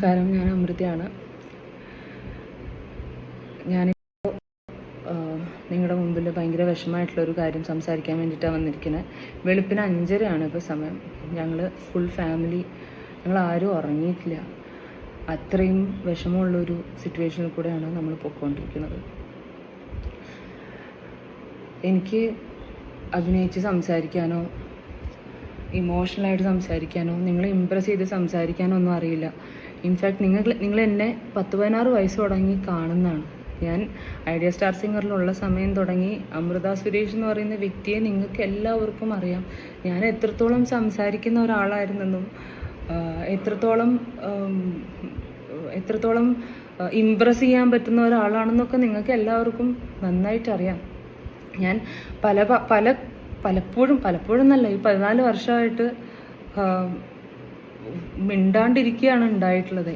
നമസ്കാരം, ഞാൻ അമൃതയാണ്. ഞാനിപ്പോൾ നിങ്ങളുടെ മുമ്പിൽ ഭയങ്കര വിഷമമായിട്ടുള്ളൊരു കാര്യം സംസാരിക്കാൻ വേണ്ടിയിട്ടാണ് വന്നിരിക്കുന്നത്. വെളുപ്പിന് 5:30 ഇപ്പോൾ സമയം. ഞങ്ങൾ ഫുൾ ഫാമിലി, ഞങ്ങളാരും ഉറങ്ങിയിട്ടില്ല. അത്രയും വിഷമമുള്ളൊരു സിറ്റുവേഷനിൽ കൂടെയാണ് നമ്മൾ പോയിക്കൊണ്ടിരിക്കുന്നത്. എനിക്ക് അഭിനയിച്ച് സംസാരിക്കാനോ ഇമോഷണലായിട്ട് സംസാരിക്കാനോ നിങ്ങളെ ഇമ്പ്രസ് ചെയ്ത് സംസാരിക്കാനോ ഒന്നും അറിയില്ല. ഇൻഫാക്ട് നിങ്ങൾ എന്നെ 10-16 വയസ്സ് തുടങ്ങി കാണുന്നതാണ്. ഞാൻ ഐഡിയ സ്റ്റാർ സിംഗറിലുള്ള സമയം തുടങ്ങി അമൃത സുരേഷ് എന്ന് പറയുന്ന വ്യക്തിയെ നിങ്ങൾക്ക് എല്ലാവർക്കും അറിയാം. ഞാൻ എത്രത്തോളം സംസാരിക്കുന്ന ഒരാളായിരുന്നെന്നും എത്രത്തോളം ഇമ്പ്രസ് ചെയ്യാൻ പറ്റുന്ന ഒരാളാണെന്നൊക്കെ നിങ്ങൾക്ക് എല്ലാവർക്കും നന്നായിട്ട് അറിയാം. ഞാൻ പലപ്പോഴും എന്നല്ല, ഈ 14 വർഷമായിട്ട് മിണ്ടാണ്ടിരിക്കുകയാണ് ഉണ്ടായിട്ടുള്ളത്.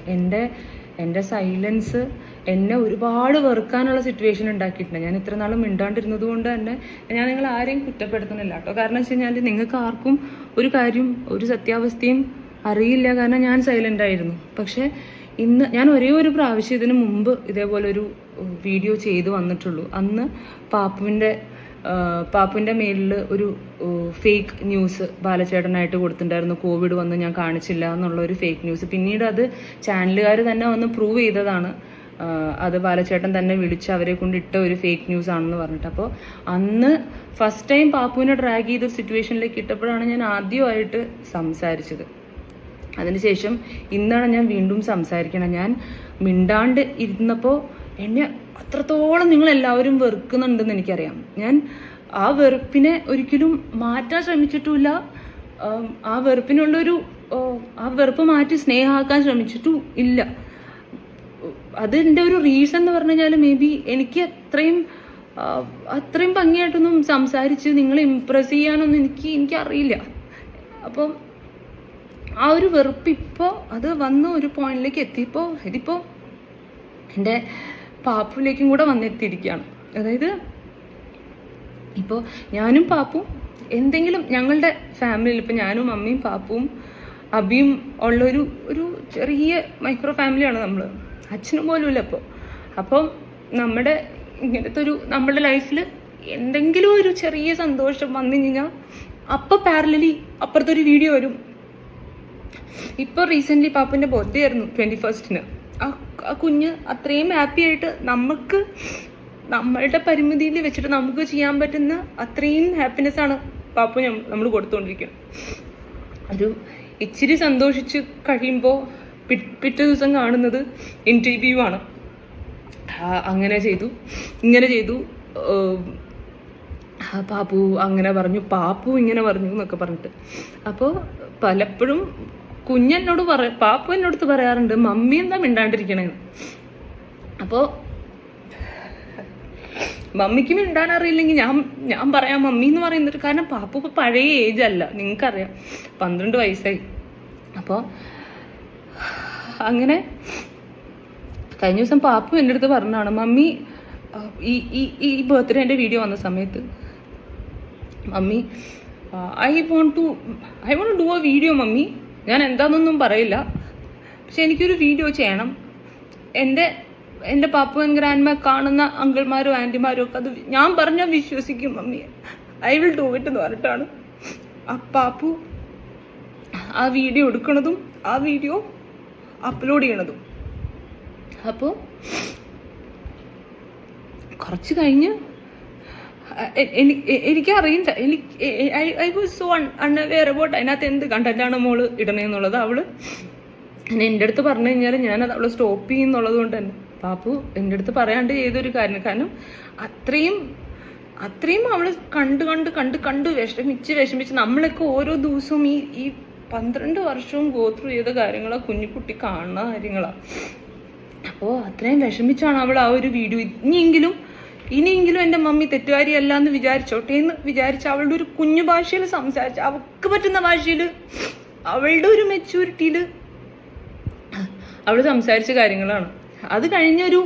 എൻ്റെ സൈലൻസ് എന്നെ ഒരുപാട് വെറുക്കാനുള്ള സിറ്റുവേഷൻ ഉണ്ടാക്കിയിട്ടുണ്ട്. ഞാൻ ഇത്ര നാളും മിണ്ടാണ്ടിരുന്നത് കൊണ്ട് തന്നെ ഞാൻ നിങ്ങൾ ആരെയും കുറ്റപ്പെടുത്തുന്നില്ല കേട്ടോ. കാരണം വെച്ച് കഴിഞ്ഞാൽ നിങ്ങൾക്ക് ആർക്കും ഒരു കാര്യം, ഒരു സത്യാവസ്ഥയും അറിയില്ല. കാരണം ഞാൻ സൈലൻ്റ് ആയിരുന്നു. പക്ഷേ ഇന്ന് ഞാൻ ഒരേ ഒരു പ്രാവശ്യം ഇതിന് മുമ്പ് ഇതേപോലെ ഒരു വീഡിയോ ചെയ്ത് വന്നിട്ടുള്ളൂ. അന്ന് പാപ്പുവിൻ്റെ മേലിൽ ഒരു ഫേക്ക് ന്യൂസ് ബാലചേട്ടനായിട്ട് കൊടുത്തിട്ടുണ്ടായിരുന്നു. കോവിഡ് വന്ന് ഞാൻ കാണിച്ചില്ല എന്നുള്ള ഒരു ഫേക്ക് ന്യൂസ്. പിന്നീട് അത് ചാനലുകാർ തന്നെ വന്ന് പ്രൂവ് ചെയ്തതാണ്. അത് ബാലചേട്ടൻ തന്നെ വിളിച്ച് അവരെ കൊണ്ട് ഇട്ട ഒരു ഫേക്ക് ന്യൂസ് ആണെന്ന് പറഞ്ഞിട്ട്. അപ്പോൾ അന്ന് ഫസ്റ്റ് ടൈം പാപ്പുവിനെ ഡ്രാഗ് ചെയ്തൊരു സിറ്റുവേഷനിലേക്ക് ഇട്ടപ്പോഴാണ് ഞാൻ ആദ്യമായിട്ട് സംസാരിച്ചത്. അതിനുശേഷം ഇന്നാണ് ഞാൻ വീണ്ടും സംസാരിക്കണം. ഞാൻ മിണ്ടാണ്ട് ഇരുന്നപ്പോൾ എന്നെ അത്രത്തോളം നിങ്ങളെല്ലാവരും വെറുക്കുന്നുണ്ടെന്ന് എനിക്കറിയാം. ഞാൻ ആ വെറുപ്പിനെ ഒരിക്കലും മാറ്റാൻ ശ്രമിച്ചിട്ടുമില്ല. ആ വെറുപ്പ് മാറ്റി സ്നേഹമാക്കാൻ ശ്രമിച്ചിട്ടും ഇല്ല. അതിൻ്റെ ഒരു റീസൺ എന്ന് പറഞ്ഞു കഴിഞ്ഞാൽ മേ ബി എനിക്ക് അത്രയും ഭംഗിയായിട്ടൊന്നും സംസാരിച്ച് നിങ്ങളെ ഇമ്പ്രസ് ചെയ്യാനൊന്നും എനിക്കറിയില്ല. അപ്പം ആ ഒരു വെറുപ്പ് ഇപ്പോൾ അത് വന്ന് ഒരു പോയിന്റിലേക്ക് എത്തിയപ്പോൾ ഇതിപ്പോൾ എൻ്റെ പാപ്പുവിലേക്കും കൂടെ വന്നെത്തിയിരിക്കുകയാണ്. അതായത് ഇപ്പോൾ ഞാനും പാപ്പും എന്തെങ്കിലും ഞങ്ങളുടെ ഫാമിലിയിൽ, ഇപ്പോൾ ഞാനും അമ്മയും പാപ്പും അബിയും ഉള്ളൊരു ചെറിയ മൈക്രോ ഫാമിലിയാണ് നമ്മൾ. അച്ഛനും പോലും ഇല്ല. അപ്പോൾ നമ്മുടെ ലൈഫിൽ എന്തെങ്കിലും ഒരു ചെറിയ സന്തോഷം വന്നു കഴിഞ്ഞാൽ അപ്പോൾ പാരലലി അപ്പുറത്തൊരു വീഡിയോ വരും. ഇപ്പോൾ റീസെൻ്റ്ലി പാപ്പുവിൻ്റെ ബർത്ത്ഡേ ആയിരുന്നു 21st. ആ കുഞ്ഞ് അത്രയും ഹാപ്പി ആയിട്ട് നമുക്ക് നമ്മളുടെ പരിമിതിയിൽ വെച്ചിട്ട് നമുക്ക് ചെയ്യാൻ പറ്റുന്ന അത്രയും ഹാപ്പിനെസ് ആണ് പാപ്പു നമ്മൾ കൊടുത്തുകൊണ്ടിരിക്കുന്നത്. ഒരു ഇച്ചിരി സന്തോഷിച്ച് കഴിയുമ്പോൾ പിറ്റേ ദിവസം കാണുന്നത് ഇൻ്റർവ്യൂ ആണ്. അങ്ങനെ ചെയ്തു, ഇങ്ങനെ ചെയ്തു, പാപ്പു അങ്ങനെ പറഞ്ഞു, പാപ്പു ഇങ്ങനെ പറഞ്ഞു എന്നൊക്കെ പറഞ്ഞിട്ട്. അപ്പോൾ പലപ്പോഴും പാപ്പു എന്നോടത്ത് പറയാറുണ്ട്, മമ്മി എന്താ മിണ്ടാണ്ടിരിക്കണേന്ന്. അപ്പോൾ മമ്മിക്ക് മിണ്ടാൻ അറിയില്ലെങ്കിൽ ഞാൻ പറയാം മമ്മി എന്ന് പറയുന്നത്. കാരണം പാപ്പു ഇപ്പോൾ പഴയ ഏജ് അല്ല, നിങ്ങൾക്കറിയാം, 12 വയസ്സായി. അപ്പോൾ അങ്ങനെ കഴിഞ്ഞ ദിവസം പാപ്പു എൻ്റെ അടുത്ത് പറഞ്ഞാണ്, മമ്മി ഈ ബർത്ത്ഡേ എൻ്റെ വീഡിയോ വന്ന സമയത്ത്, mummy I want to do a video mummy. ഞാൻ എന്താണെന്നൊന്നും പറയില്ല, പക്ഷെ എനിക്കൊരു വീഡിയോ ചെയ്യണം. എൻ്റെ പാപ്പു ഗ്രാൻഡ്മ കാണുന്ന അങ്കിൾമാരും ആൻറ്റിമാരും ഒക്കെ അത് ഞാൻ പറഞ്ഞാൽ വിശ്വസിക്കും mummy, I will do it എന്ന് പറഞ്ഞിട്ടാണ് ആ പാപ്പു ആ വീഡിയോ എടുക്കണതും ആ വീഡിയോ അപ്ലോഡ് ചെയ്യണതും. അപ്പോൾ കുറച്ച് കഴിഞ്ഞ് എനിക്കറിയില്ല, I was so unaware about അതിനകത്ത് എന്ത് കണ്ടന്റാണ് മോള് ഇടണേന്നുള്ളത്. അവള് എൻ്റെ അടുത്ത് പറഞ്ഞു കഴിഞ്ഞാൽ ഞാനത് അവള് സ്റ്റോപ്പ് ചെയ്യുന്നുള്ളത് കൊണ്ട് തന്നെ പാപ്പു എൻ്റെ അടുത്ത് പറയാണ്ട് ചെയ്തൊരു കാര്യം. കാരണം അത്രയും അവള് കണ്ട് വിഷമിച്ച് നമ്മളൊക്കെ ഓരോ ദിവസവും ഈ 12 വർഷവും ഗോത്രൂ ചെയ്ത കാര്യങ്ങളാ, കുഞ്ഞുകുട്ടി കാണുന്ന കാര്യങ്ങളാണ്. അപ്പോൾ അത്രയും വിഷമിച്ചാണ് അവൾ ആ ഒരു വീഡിയോ. ഇനിയെങ്കിലും എൻ്റെ മമ്മി തെറ്റുകാരിയല്ല എന്ന് വിചാരിച്ചോട്ടെ എന്ന് വിചാരിച്ച് അവളുടെ ഒരു കുഞ്ഞു ഭാഷയിൽ സംസാരിച്ച് അവൾക്ക് പറ്റുന്ന ഭാഷയിൽ അവളുടെ ഒരു മെച്യൂരിറ്റിയിൽ അവൾ സംസാരിച്ച കാര്യങ്ങളാണ്. അത് കഴിഞ്ഞൊരു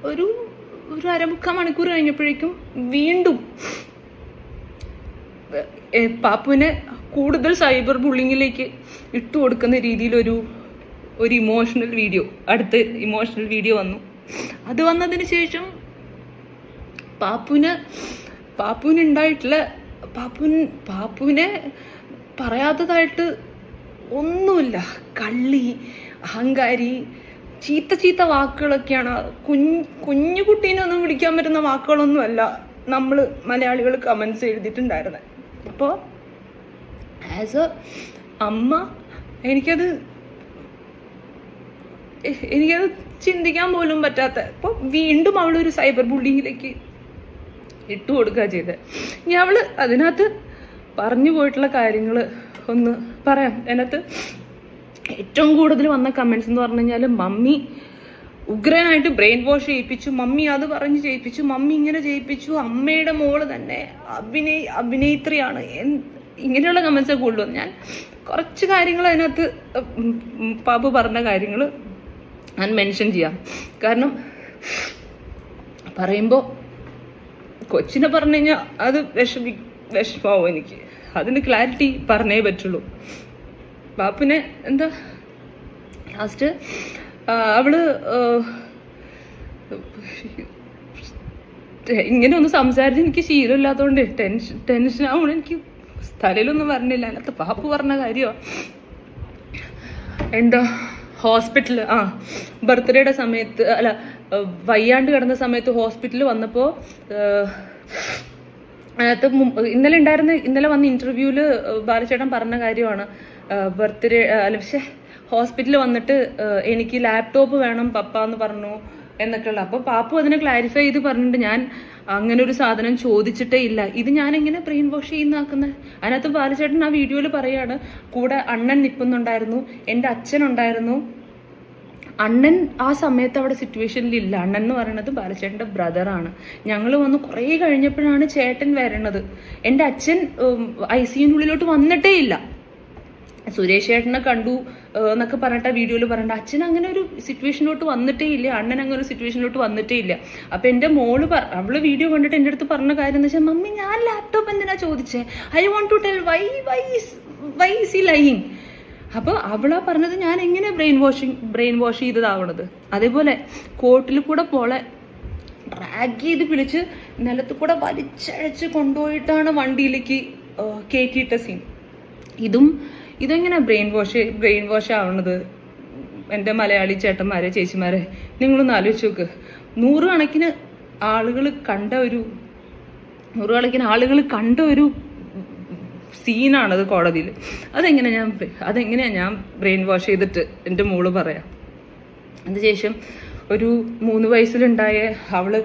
1.25 മണിക്കൂർ കഴിഞ്ഞപ്പോഴേക്കും വീണ്ടും പാപ്പുവിനെ കൂടുതൽ സൈബർ ബുള്ളിങ്ങിലേക്ക് ഇട്ടുകൊടുക്കുന്ന രീതിയിലൊരു ഒരു ഇമോഷണൽ വീഡിയോ, അടുത്ത് ഇമോഷണൽ വീഡിയോ വന്നു. അത് വന്നതിന് ശേഷം പാപ്പുവിനുണ്ടായിട്ടുള്ള പാപ്പുവിനെ പറയാത്തതായിട്ട് ഒന്നുമില്ല. കള്ളി, അഹങ്കാരി, ചീത്ത വാക്കുകളൊക്കെയാണ്. കുഞ്ഞു കുട്ടീനൊന്നും വിളിക്കാൻ പറ്റുന്ന വാക്കുകളൊന്നുമല്ല നമ്മൾ മലയാളികൾ കമൻസ് എഴുതിയിട്ടുണ്ടായിരുന്നത്. അപ്പോൾ ആസ് എ അമ്മ എനിക്കത് ചിന്തിക്കാൻ പോലും പറ്റാത്ത. അപ്പോൾ വീണ്ടും അവളൊരു സൈബർ ബുള്ളിങ്ങിലേക്ക് ഇട്ട് കൊടുക്കുക ചെയ്തത്. ഇനി അവൾ അതിനകത്ത് പറഞ്ഞു പോയിട്ടുള്ള കാര്യങ്ങൾ ഒന്ന് പറയാം. അതിനകത്ത് ഏറ്റവും കൂടുതൽ വന്ന കമൻസ് എന്ന് പറഞ്ഞു കഴിഞ്ഞാൽ, മമ്മി ഉഗ്രനായിട്ട് ബ്രെയിൻ വാഷ് ചെയ്യിപ്പിച്ചു, മമ്മി അത് പറഞ്ഞ് ചെയ്യിപ്പിച്ചു, മമ്മി ഇങ്ങനെ ചെയ്യിപ്പിച്ചു, അമ്മയുടെ മോള് തന്നെ അഭിനേത്രിയാണ്, ഇങ്ങനെയുള്ള കമൻസ് കൂടുതൽ. ഞാൻ കുറച്ച് കാര്യങ്ങൾ അതിനകത്ത് പാപ്പു പറഞ്ഞ കാര്യങ്ങൾ ഞാൻ മെൻഷൻ ചെയ്യാം. കാരണം പറയുമ്പോൾ കൊച്ചിനെ പറഞ്ഞു കഴിഞ്ഞാൽ അത് വിഷമാവും എനിക്ക്. അതിന് ക്ലാരിറ്റി പറഞ്ഞേ പറ്റുള്ളൂ. പാപ്പിനെ എന്താ ലാസ്റ്റ് അവള് ഇങ്ങനെ ഒന്ന് സംസാരിച്ച് എനിക്ക് ശീലമില്ലാത്തതുകൊണ്ട് ടെൻഷൻ ആവണം. എനിക്ക് സ്ഥലയിലൊന്നും പറഞ്ഞില്ല. അതിനകത്ത് പാപ്പു പറഞ്ഞ കാര്യമോ എന്താ ഹോസ്പിറ്റൽ ബർത്ത്ഡേയുടെ സമയത്ത് അല്ല വയ്യാണ്ട് കിടന്ന സമയത്ത് ഹോസ്പിറ്റലിൽ വന്നപ്പോൾ അതിനകത്ത് ഇന്നലെ വന്ന ഇന്റർവ്യൂവില് ബാലചേട്ടൻ പറഞ്ഞ കാര്യമാണ്. ബർത്ത്ഡേ അല്ല പക്ഷെ ഹോസ്പിറ്റലിൽ വന്നിട്ട് എനിക്ക് ലാപ്ടോപ്പ് വേണം പപ്പ എന്ന് പറഞ്ഞു എന്നൊക്കെയുള്ള. അപ്പോൾ പാപ്പു അതിനെ ക്ലാരിഫൈ ചെയ്ത് പറഞ്ഞിട്ട് ഞാൻ അങ്ങനെ ഒരു സാധനം ചോദിച്ചിട്ടേ ഇല്ല, ഇത് ഞാൻ എങ്ങനെ ബ്രെയിൻ വാഷ് ചെയ്യുന്നാക്കുന്നത്. അതിനകത്ത് ബാലചേട്ടൻ ആ വീഡിയോയിൽ പറയാണ്, കൂടെ അണ്ണൻ നിൽക്കുന്നുണ്ടായിരുന്നു, എൻ്റെ അച്ഛനുണ്ടായിരുന്നു. അണ്ണൻ ആ സമയത്ത് അവിടെ സിറ്റുവേഷനിൽ ഇല്ല. അണ്ണൻ എന്ന് പറയുന്നത് ബാലചേട്ടൻ്റെ ബ്രദറാണ്. ഞങ്ങൾ വന്ന് കുറേ കഴിഞ്ഞപ്പോഴാണ് ചേട്ടൻ വരണത്. എൻ്റെ അച്ഛൻ ICUവിൻ്റെ ഉള്ളിലോട്ട് വന്നിട്ടേ ഇല്ല. സുരേഷ് ചേട്ടനെ കണ്ടു എന്നൊക്കെ പറഞ്ഞിട്ട് ആ വീഡിയോയിൽ പറയണ്ട. അച്ഛൻ അങ്ങനെ ഒരു സിറ്റുവേഷനിലോട്ട് വന്നിട്ടേ ഇല്ല, അണ്ണൻ അങ്ങനെ ഒരു സിറ്റുവേഷനിലോട്ട് വന്നിട്ടേ ഇല്ല. അപ്പം എൻ്റെ മോള് അവള് വീഡിയോ കണ്ടിട്ട് എൻ്റെ അടുത്ത് പറഞ്ഞ കാര്യം എന്ന് വെച്ചാൽ, മമ്മി ഞാൻ ലാപ്ടോപ്പ് എന്തിനാ ചോദിച്ചേ, I want to tell why is he lying. അപ്പോൾ അവളാ പറഞ്ഞത് ഞാൻ എങ്ങനെ ബ്രെയിൻ വാഷ് ചെയ്തതാവണത്. അതേപോലെ കോർട്ടിൽ കൂടെ പോളെ ഡ്രാഗ് ചെയ്ത് പിടിച്ച് നിലത്ത് കൂടെ വലിച്ചഴച്ച് കൊണ്ടുപോയിട്ടാണ് വണ്ടിയിലേക്ക് കയറ്റിയിട്ട സീൻ. ഇതെങ്ങനെ ബ്രെയിൻ വാഷ് ആവണത്? എൻ്റെ മലയാളി ചേട്ടന്മാരെ ചേച്ചിമാരെ നിങ്ങളൊന്ന് ആലോചിച്ച് നോക്ക്. നൂറുകണക്കിന് ആളുകൾ കണ്ട ഒരു സീനാണത് കോടതിയിൽ. അതെങ്ങനെയാ ഞാൻ ബ്രെയിൻ വാഷ് ചെയ്തിട്ട് എൻ്റെ മോള് പറയാം. അതിനുശേഷം ഒരു 3 വയസ്സിലുണ്ടായ അവള്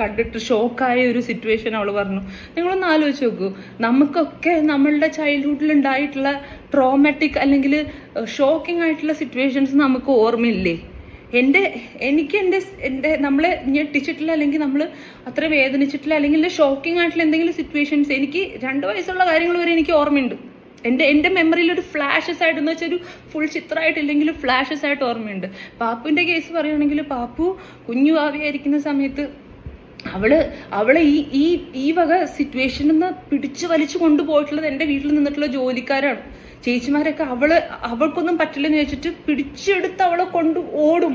കണ്ടിട്ട് ഷോക്കായ ഒരു സിറ്റുവേഷൻ അവള് പറഞ്ഞു. നിങ്ങളൊന്ന് ആലോചിച്ച് നോക്കൂ. നമുക്കൊക്കെ നമ്മളുടെ ചൈൽഡ്ഹുഡിൽ ഉണ്ടായിട്ടുള്ള ട്രോമാറ്റിക് അല്ലെങ്കിൽ ഷോക്കിംഗ് ആയിട്ടുള്ള സിറ്റുവേഷൻസ് നമുക്ക് ഓർമ്മയില്ലേ? എനിക്ക് നമ്മളെ ഞെട്ടിച്ചിട്ടില്ല, അല്ലെങ്കിൽ നമ്മൾ അത്ര വേദനിച്ചിട്ടില്ല, അല്ലെങ്കിൽ ഷോക്കിംഗ് ആയിട്ടുള്ള എന്തെങ്കിലും സിറ്റുവേഷൻസ് എനിക്ക് 2 വയസ്സുള്ള കാര്യങ്ങൾ വരെ എനിക്ക് ഓർമ്മയുണ്ട്. എൻ്റെ മെമ്മറിയിൽ ഒരു ഫ്ലാഷസ് ആയിട്ട് എന്ന് വെച്ചാൽ ഒരു ഫുൾ ചിത്രമായിട്ടില്ലെങ്കിൽ ഫ്ലാഷസ് ആയിട്ട് ഓർമ്മയുണ്ട്. പാപ്പുവിൻ്റെ കേസ് പറയുകയാണെങ്കിൽ, പാപ്പു കുഞ്ഞു ആവിയായിരിക്കുന്ന സമയത്ത് അവളെ ഈ വക സിറ്റുവേഷനിൽ നിന്ന് പിടിച്ചു വലിച്ചു കൊണ്ടുപോയിട്ടുള്ളത് എൻ്റെ വീട്ടിൽ നിന്നിട്ടുള്ള ജോലിക്കാരാണ്, ചേച്ചിമാരൊക്കെ. അവൾക്കൊന്നും പറ്റില്ലെന്ന് വെച്ചിട്ട് പിടിച്ചെടുത്ത് അവളെ കൊണ്ട് ഓടും.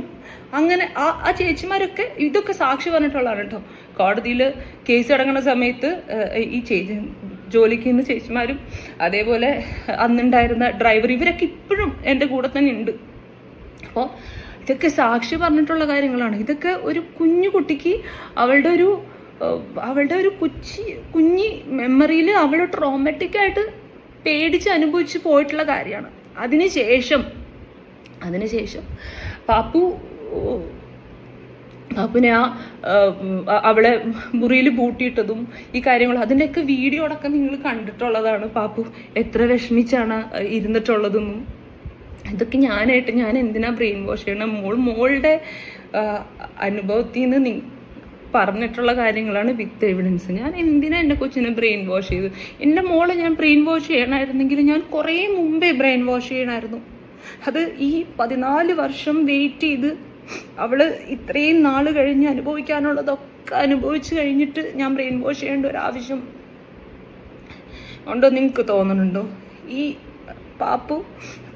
അങ്ങനെ ആ ചേച്ചിമാരൊക്കെ ഇതൊക്കെ സാക്ഷി പറഞ്ഞിട്ടുള്ളതാണ് കേട്ടോ. കോടതിയിൽ കേസ് അടങ്ങുന്ന സമയത്ത് ഈ ജോലിക്ക് നിന്ന് ചേച്ചിമാരും അതേപോലെ അന്നുണ്ടായിരുന്ന ഡ്രൈവർ ഇവരൊക്കെ ഇപ്പോഴും എൻ്റെ കൂടെ തന്നെ ഉണ്ട്. അപ്പോൾ ഇതൊക്കെ സാക്ഷി പറഞ്ഞിട്ടുള്ള കാര്യങ്ങളാണ്. ഇതൊക്കെ ഒരു കുഞ്ഞു കുട്ടിക്ക് അവളുടെ ഒരു കുഞ്ഞി മെമ്മറിയിൽ അവൾ ട്രോമാറ്റിക് ആയിട്ട് പേടിച്ച് അനുഭവിച്ച് പോയിട്ടുള്ള കാര്യമാണ്. അതിനുശേഷം പാപ്പുവിനെ അവളെ മുറിയിൽ പൂട്ടിയിട്ടതും ഈ കാര്യങ്ങളും അതിൻ്റെയൊക്കെ വീഡിയോ അടക്കം നിങ്ങൾ കണ്ടിട്ടുള്ളതാണ്. പാപ്പു എത്ര വിഷമിച്ചാണ് ഇരുന്നിട്ടുള്ളതെന്നും. ഇതൊക്കെ ഞാൻ എന്തിനാ ബ്രെയിൻ വാഷ് ചെയ്യണം? മോളുടെ അനുഭവത്തിൽ നിന്ന് പറഞ്ഞിട്ടുള്ള കാര്യങ്ങളാണ് വിത്ത് എവിഡൻസ്. ഞാൻ എന്തിനാ എൻ്റെ കൊച്ചിനെ ബ്രെയിൻ വാഷ് ചെയ്തു? എൻ്റെ മോളെ ഞാൻ ബ്രെയിൻ വാഷ് ചെയ്യണമായിരുന്നെങ്കിൽ ഞാൻ കുറേ മുമ്പേ ബ്രെയിൻ വാഷ് ചെയ്യണമായിരുന്നു. അത് ഈ 14 വർഷം വെയിറ്റ് ചെയ്ത് അവള് ഇത്രയും നാൾ കഴിഞ്ഞ് അനുഭവിക്കാനുള്ളതൊക്കെ അനുഭവിച്ചു കഴിഞ്ഞിട്ട് ഞാൻ ബ്രെയിൻ വാഷ് ചെയ്യേണ്ട ഒരു ആവശ്യം ഉണ്ടോ നിങ്ങൾക്ക് തോന്നുന്നുണ്ടോ? ഈ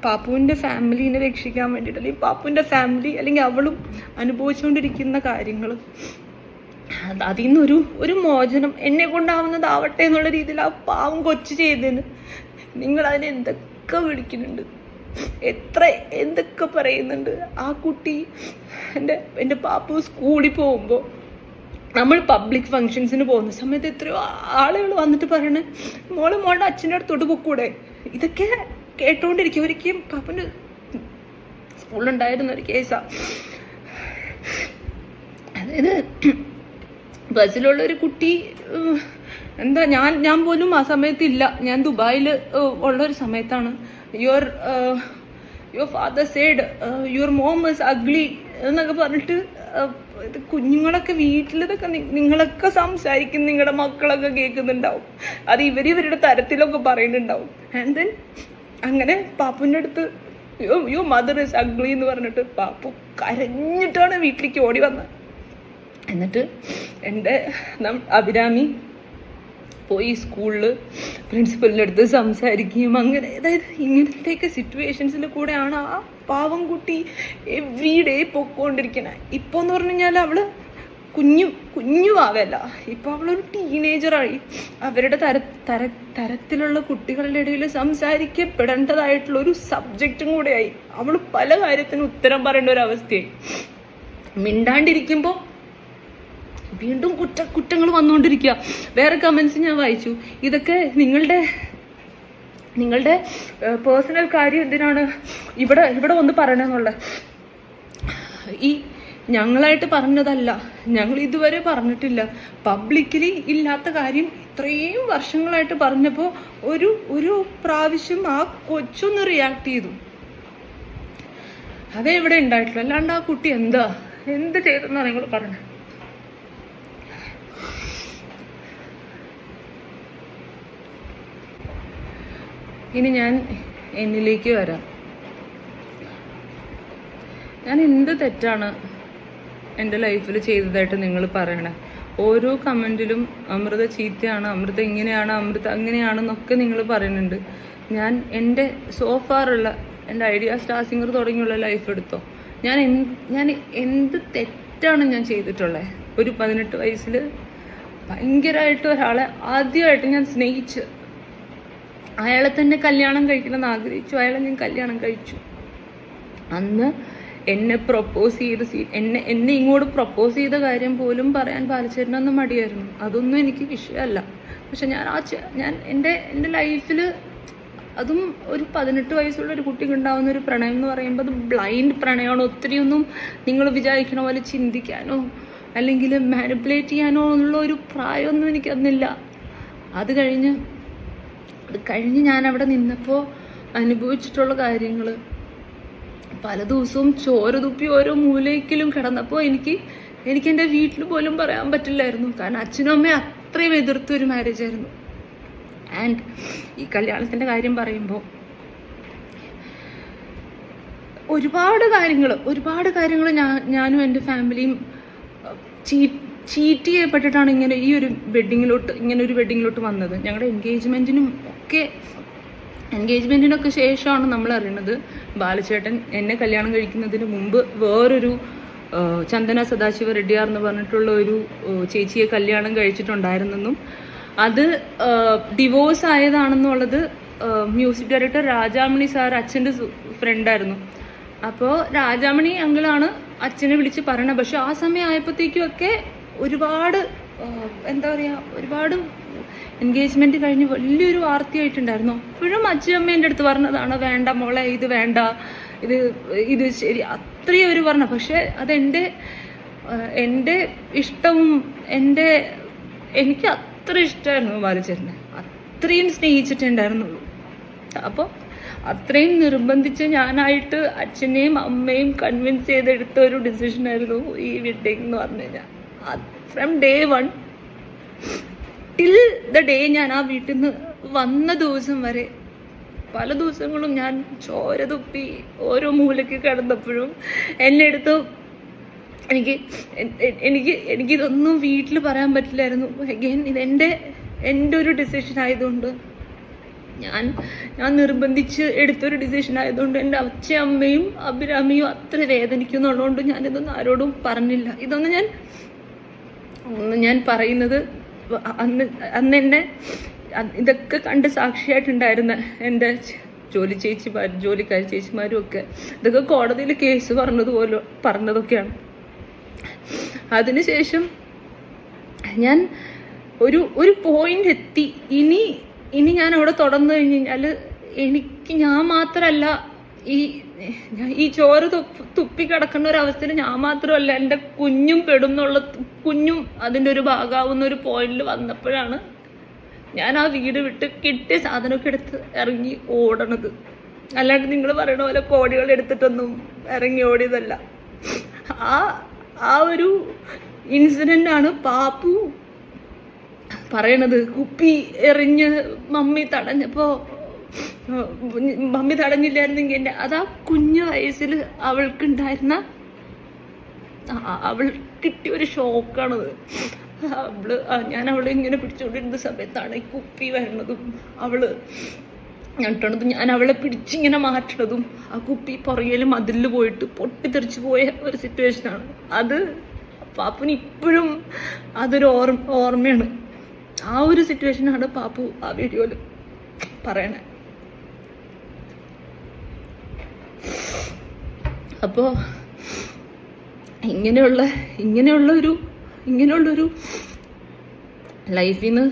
പാപ്പുവിൻ്റെ ഫാമിലീനെ രക്ഷിക്കാൻ വേണ്ടിയിട്ട്, അല്ലെങ്കിൽ പാപ്പുവിൻ്റെ ഫാമിലി അല്ലെങ്കിൽ അവളും അനുഭവിച്ചുകൊണ്ടിരിക്കുന്ന കാര്യങ്ങൾ, അതിൽ നിന്നൊരു മോചനം എന്നെ കൊണ്ടാവുന്നതാവട്ടെ എന്നുള്ള രീതിയിൽ ആ പാവം കൊച്ചു ചെയ്തതിന് നിങ്ങളതിനെ എന്തൊക്കെ വിളിക്കുന്നുണ്ട്, എന്തൊക്കെ പറയുന്നുണ്ട്. ആ കുട്ടി എൻ്റെ പാപ്പു സ്കൂളിൽ പോകുമ്പോൾ, നമ്മൾ പബ്ലിക് ഫങ്ഷൻസിന് പോകുന്ന സമയത്ത് എത്രയോ ആളുകൾ വന്നിട്ട് പറയണേ, മോളുടെ അച്ഛൻ്റെ അടുത്തോട്ട് പൊക്കൂടെ. ഇതൊക്കെ കേട്ടോണ്ടിരിക്കും. ഒരിക്കലും പാപ്പൻ്റെ സ്കൂളിലുണ്ടായിരുന്ന ഒരു കേസാ. അതായത് ബസ്സിലുള്ള ഒരു കുട്ടി, എന്താ, ഞാൻ പോലും ആ സമയത്തില്ല, ഞാൻ ദുബായിൽ ഉള്ളൊരു സമയത്താണ്. Your father said your mom is ugly എന്നൊക്കെ പറഞ്ഞിട്ട് കുഞ്ഞുങ്ങളൊക്കെ വീട്ടിലിതൊക്കെ നിങ്ങളൊക്കെ സംസാരിക്കും, നിങ്ങളുടെ മക്കളൊക്കെ കേൾക്കുന്നുണ്ടാവും, അത് ഇവരുടെ തരത്തിലൊക്കെ പറയുന്നുണ്ടാവും. ആൻഡ് ദെൻ അങ്ങനെ പാപ്പുവിൻ്റെ അടുത്ത് യോ മദർ ഇസ് അഗ്ലി എന്ന് പറഞ്ഞിട്ട് പാപ്പു കരഞ്ഞിട്ടാണ് വീട്ടിലേക്ക് ഓടി വന്നത്. എന്നിട്ട് എൻ്റെ അഭിരാമി പോയി സ്കൂളിൽ പ്രിൻസിപ്പലിൻ്റെ അടുത്ത് സംസാരിക്കുകയും അങ്ങനെ. അതായത് ഇങ്ങനത്തെയൊക്കെ സിറ്റുവേഷൻസിൽ കൂടെയാണ് ആ പാവം കുട്ടി എവ്രി ഡേ പൊക്കോണ്ടിരിക്കുന്നത്. ഇപ്പോൾ എന്ന് പറഞ്ഞു കഴിഞ്ഞാൽ അവൾ കുഞ്ഞുവാകല്ല, ഇപ്പോൾ അവളൊരു ടീനേജറായി. അവരുടെ തരത്തിലുള്ള കുട്ടികളുടെ ഇടയിൽ സംസാരിക്കപ്പെടേണ്ടതായിട്ടുള്ള ഒരു സബ്ജക്റ്റും കൂടെയായി. അവൾ പല കാര്യത്തിനും ഉത്തരം പറയേണ്ട ഒരു അവസ്ഥയായി. മിണ്ടാണ്ടിരിക്കുമ്പോൾ വീണ്ടും കുറ്റങ്ങൾ വന്നുകൊണ്ടിരിക്കുക. വേറെ കമൻസ് ഞാൻ വായിച്ചു, ഇതൊക്കെ നിങ്ങളുടെ പേഴ്സണൽ കാര്യം എന്തിനാണ് ഇവിടെ വന്ന് പറയണമെന്നുള്ള. ഈ ഞങ്ങളായിട്ട് പറഞ്ഞതല്ല, ഞങ്ങൾ ഇതുവരെ പറഞ്ഞിട്ടില്ല. പബ്ലിക്കലി ഇല്ലാത്ത കാര്യം ഇത്രയും വർഷങ്ങളായിട്ട് പറഞ്ഞപ്പോൾ ഒരു പ്രാവശ്യം ആ കൊച്ചൊന്ന് റിയാക്ട് ചെയ്തു. അതേ ഇവിടെ ഉണ്ടായിട്ടുള്ളൂ. അല്ലാണ്ട് ആ കുട്ടി എന്ത് ചെയ്തെന്നാണ് നിങ്ങൾ പറഞ്ഞത്? ഇനി ഞാൻ എന്നിലേക്ക് വരാം. ഞാൻ എന്ത് തെറ്റാണ് എൻ്റെ ലൈഫിൽ ചെയ്തതായിട്ട് നിങ്ങൾ പറയണേ? ഓരോ കമൻറ്റിലും അമൃത ചീത്തയാണ്, അമൃത ഇങ്ങനെയാണ്, അമൃത അങ്ങനെയാണെന്നൊക്കെ നിങ്ങൾ പറയുന്നുണ്ട്. ഞാൻ എൻ്റെ സോഫാറുള്ള എൻ്റെ ഐഡിയ സ്റ്റാർ സിംഗർ തുടങ്ങിയുള്ള ലൈഫ് എടുത്തോ, ഞാൻ എന്ത് തെറ്റാണ് ഞാൻ ചെയ്തിട്ടുള്ളത്? ഒരു 18 വയസ്സിൽ ഭയങ്കരമായിട്ട് ഒരാളെ ആദ്യമായിട്ട് ഞാൻ സ്നേഹിച്ച് അയാളെ തന്നെ കല്യാണം കഴിക്കണമെന്ന് ആഗ്രഹിച്ചു. അയാളെ ഞാൻ കല്യാണം കഴിച്ചു. അന്ന് എന്നെ പ്രൊപ്പോസ് ചെയ്ത് എന്നെ ഇങ്ങോട്ട് പ്രൊപ്പോസ് ചെയ്ത കാര്യം പോലും പറയാൻ ബാലചേട്ടനൊന്നും മടിയായിരുന്നു. അതൊന്നും എനിക്ക് വിഷയമല്ല. പക്ഷെ ഞാൻ എൻ്റെ ലൈഫിൽ, അതും ഒരു 18 വയസ്സുള്ള ഒരു കുട്ടിക്ക് ഉണ്ടാവുന്ന ഒരു പ്രണയം എന്ന് പറയുമ്പോൾ അത് ബ്ലൈൻഡ് പ്രണയമാണ്. ഒത്തിരിയൊന്നും നിങ്ങൾ വിചാരിക്കണ പോലെ ചിന്തിക്കാനോ അല്ലെങ്കിൽ മാനിപ്പുലേറ്റ് ചെയ്യാനോ ഉള്ള ഒരു പ്രായമൊന്നും എനിക്കന്നില്ല. അത് കഴിഞ്ഞ് ഞാൻ അവിടെ നിന്നപ്പോൾ അനുഭവിച്ചിട്ടുള്ള കാര്യങ്ങൾ, പല ദിവസവും ചോര തുപ്പി ഓരോ മൂലയ്ക്കിലും കിടന്നപ്പോൾ എനിക്ക് എൻ്റെ വീട്ടിൽ പോലും പറയാൻ പറ്റില്ലായിരുന്നു. കാരണം അച്ഛനും അമ്മയും അത്രയും എതിർത്തൊരു മാരേജ് ആയിരുന്നു. ആൻഡ് ഈ കല്യാണത്തിൻ്റെ കാര്യം പറയുമ്പോൾ ഒരുപാട് കാര്യങ്ങൾ ഞാനും എൻ്റെ ഫാമിലിയും ചീറ്റ് ചെയ്യപ്പെട്ടിട്ടാണ് ഇങ്ങനെ ഒരു വെഡ്ഡിങ്ങിലോട്ട് വന്നത്. ഞങ്ങളുടെ എൻഗേജ്മെൻറ്റിനൊക്കെ ശേഷമാണ് നമ്മൾ അറിയുന്നത് ബാലചേട്ടൻ എന്നെ കല്യാണം കഴിക്കുന്നതിന് മുമ്പ് വേറൊരു ചന്ദന സദാശിവ റെഡ്ഡിയാർ എന്ന് പറഞ്ഞിട്ടുള്ള ഒരു ചേച്ചിയെ കല്യാണം കഴിച്ചിട്ടുണ്ടായിരുന്നെന്നും അത് ഡിവോഴ്സ് ആയതാണെന്നുള്ളത് മ്യൂസിക് ഡയറക്ടർ രാജാമണി സാർ അച്ഛൻ്റെ ഫ്രണ്ടായിരുന്നു. അപ്പോൾ രാജാമണി അങ്കിളാണ് അച്ഛനെ വിളിച്ച് പറയണത്. പക്ഷെ ആ സമയം ആയപ്പോഴത്തേക്കും ഒക്കെ ഒരുപാട് ഒരുപാട് എൻഗേജ്മെൻറ്റ് കഴിഞ്ഞ് വലിയൊരു വാർത്തയായിട്ടുണ്ടായിരുന്നു. അപ്പോഴും അച്ഛനമ്മ എൻ്റെ അടുത്ത് പറഞ്ഞതാണ്, വേണ്ട മോളെ, ഇത് വേണ്ട, ഇത് ശരി, അത്രയും അവർ പറഞ്ഞു. പക്ഷെ എൻ്റെ ഇഷ്ടവും എനിക്ക് അത്ര ഇഷ്ടമായിരുന്നു ബാലചേട്ടനെ, അത്രയും സ്നേഹിച്ചിട്ടുണ്ടായിരുന്നുള്ളൂ. അപ്പോൾ അത്രയും നിർബന്ധിച്ച് ഞാനായിട്ട് അച്ഛനെയും അമ്മയും കൺവിൻസ് ചെയ്തെടുത്ത ഒരു ഡിസിഷനായിരുന്നു ഈ വെഡ്ഡിങ് എന്ന് പറഞ്ഞു കഴിഞ്ഞാൽ. From day 1 till the day ഞാൻ ആ വീട്ടിൽ നിന്ന് വന്ന ദിവസം വരെ പല ദിവസങ്ങളും ഞാൻ ചോര തുപ്പി ഓരോ മൂലയ്ക്ക് കിടന്നപ്പോഴും എന്നെ എടുത്ത് എനിക്കിതൊന്നും വീട്ടിൽ പറയാൻ പറ്റില്ലായിരുന്നു. അഗെയിൻ ഇത് എൻ്റെ ഒരു ഡിസിഷൻ ആയതുകൊണ്ട് ഞാൻ നിർബന്ധിച്ച് എടുത്തൊരു ഡിസിഷൻ ആയതുകൊണ്ട് എൻ്റെ അച്ഛയമ്മയും അഭിരാമിയും അത്ര വേദനിക്കുന്നുള്ളതുകൊണ്ട് ഞാനിതൊന്നും ആരോടും പറഞ്ഞില്ല. ഇതൊന്നും ഞാൻ പറയുന്നത് അന്ന് എന്നെ ഇതൊക്കെ കണ്ട് സാക്ഷിയായിട്ടുണ്ടായിരുന്ന എൻ്റെ ജോലിക്കാരി ചേച്ചിമാരും ഒക്കെ ഇതൊക്കെ കോടതിയിൽ കേസ് പറഞ്ഞതൊക്കെയാണ്. അതിനുശേഷം ഞാൻ ഒരു പോയിന്റ് എത്തി. ഇനി ഞാൻ അവിടെ തുടർന്നു കഴിഞ്ഞ് കഴിഞ്ഞാൽ ഞാൻ മാത്രമല്ല ഈ ചോറ് തുപ്പി കിടക്കുന്ന ഒരു അവസ്ഥയിൽ ഞാൻ മാത്രമല്ല എൻ്റെ കുഞ്ഞും പെടും എന്നുള്ള കുഞ്ഞും അതിൻ്റെ ഒരു ഭാഗമാവുന്ന ഒരു പോയിന്റിൽ വന്നപ്പോഴാണ് ഞാൻ ആ വീട് വിട്ട് കിട്ടിയ സാധനമൊക്കെ എടുത്ത് ഇറങ്ങി ഓടണത്. അല്ലാണ്ട് നിങ്ങൾ പറയണ പോലെ കോടികൾ എടുത്തിട്ടൊന്നും ഇറങ്ങി ഓടിയതല്ല. ആ ഒരു ഇൻസിഡന്റ് ആണ് പാപ്പു പറയണത്. കുപ്പി എറിഞ്ഞ് മമ്മി തടഞ്ഞില്ലായിരുന്നെങ്കിൽ അതാ കുഞ്ഞു വയസ്സിൽ അവൾക്കുണ്ടായിരുന്ന അവൾ കിട്ടിയ ഒരു ഷോക്കാണത്. ഞാൻ അവളെ ഇങ്ങനെ പിടിച്ചുകൊണ്ടിരുന്ന സമയത്താണ് ഈ കുപ്പി വരണതും അവള് ഞെട്ടണതും ഞാൻ അവളെ പിടിച്ചിങ്ങനെ മാറ്റണതും ആ കുപ്പി പുറകിൽ മതിലിൽ പോയിട്ട് പൊട്ടിത്തെറിച്ച് പോയ ഒരു സിറ്റുവേഷനാണ് അത്. പാപ്പുന് ഇപ്പോഴും അതൊരു ഓർമ്മയാണ്. ആ ഒരു സിറ്റുവേഷനാണ് പാപ്പു ആ വീഡിയോയിൽ പറയണേ. അപ്പോ ഇങ്ങനെയുള്ളൊരു ലൈഫിൽ നിന്ന്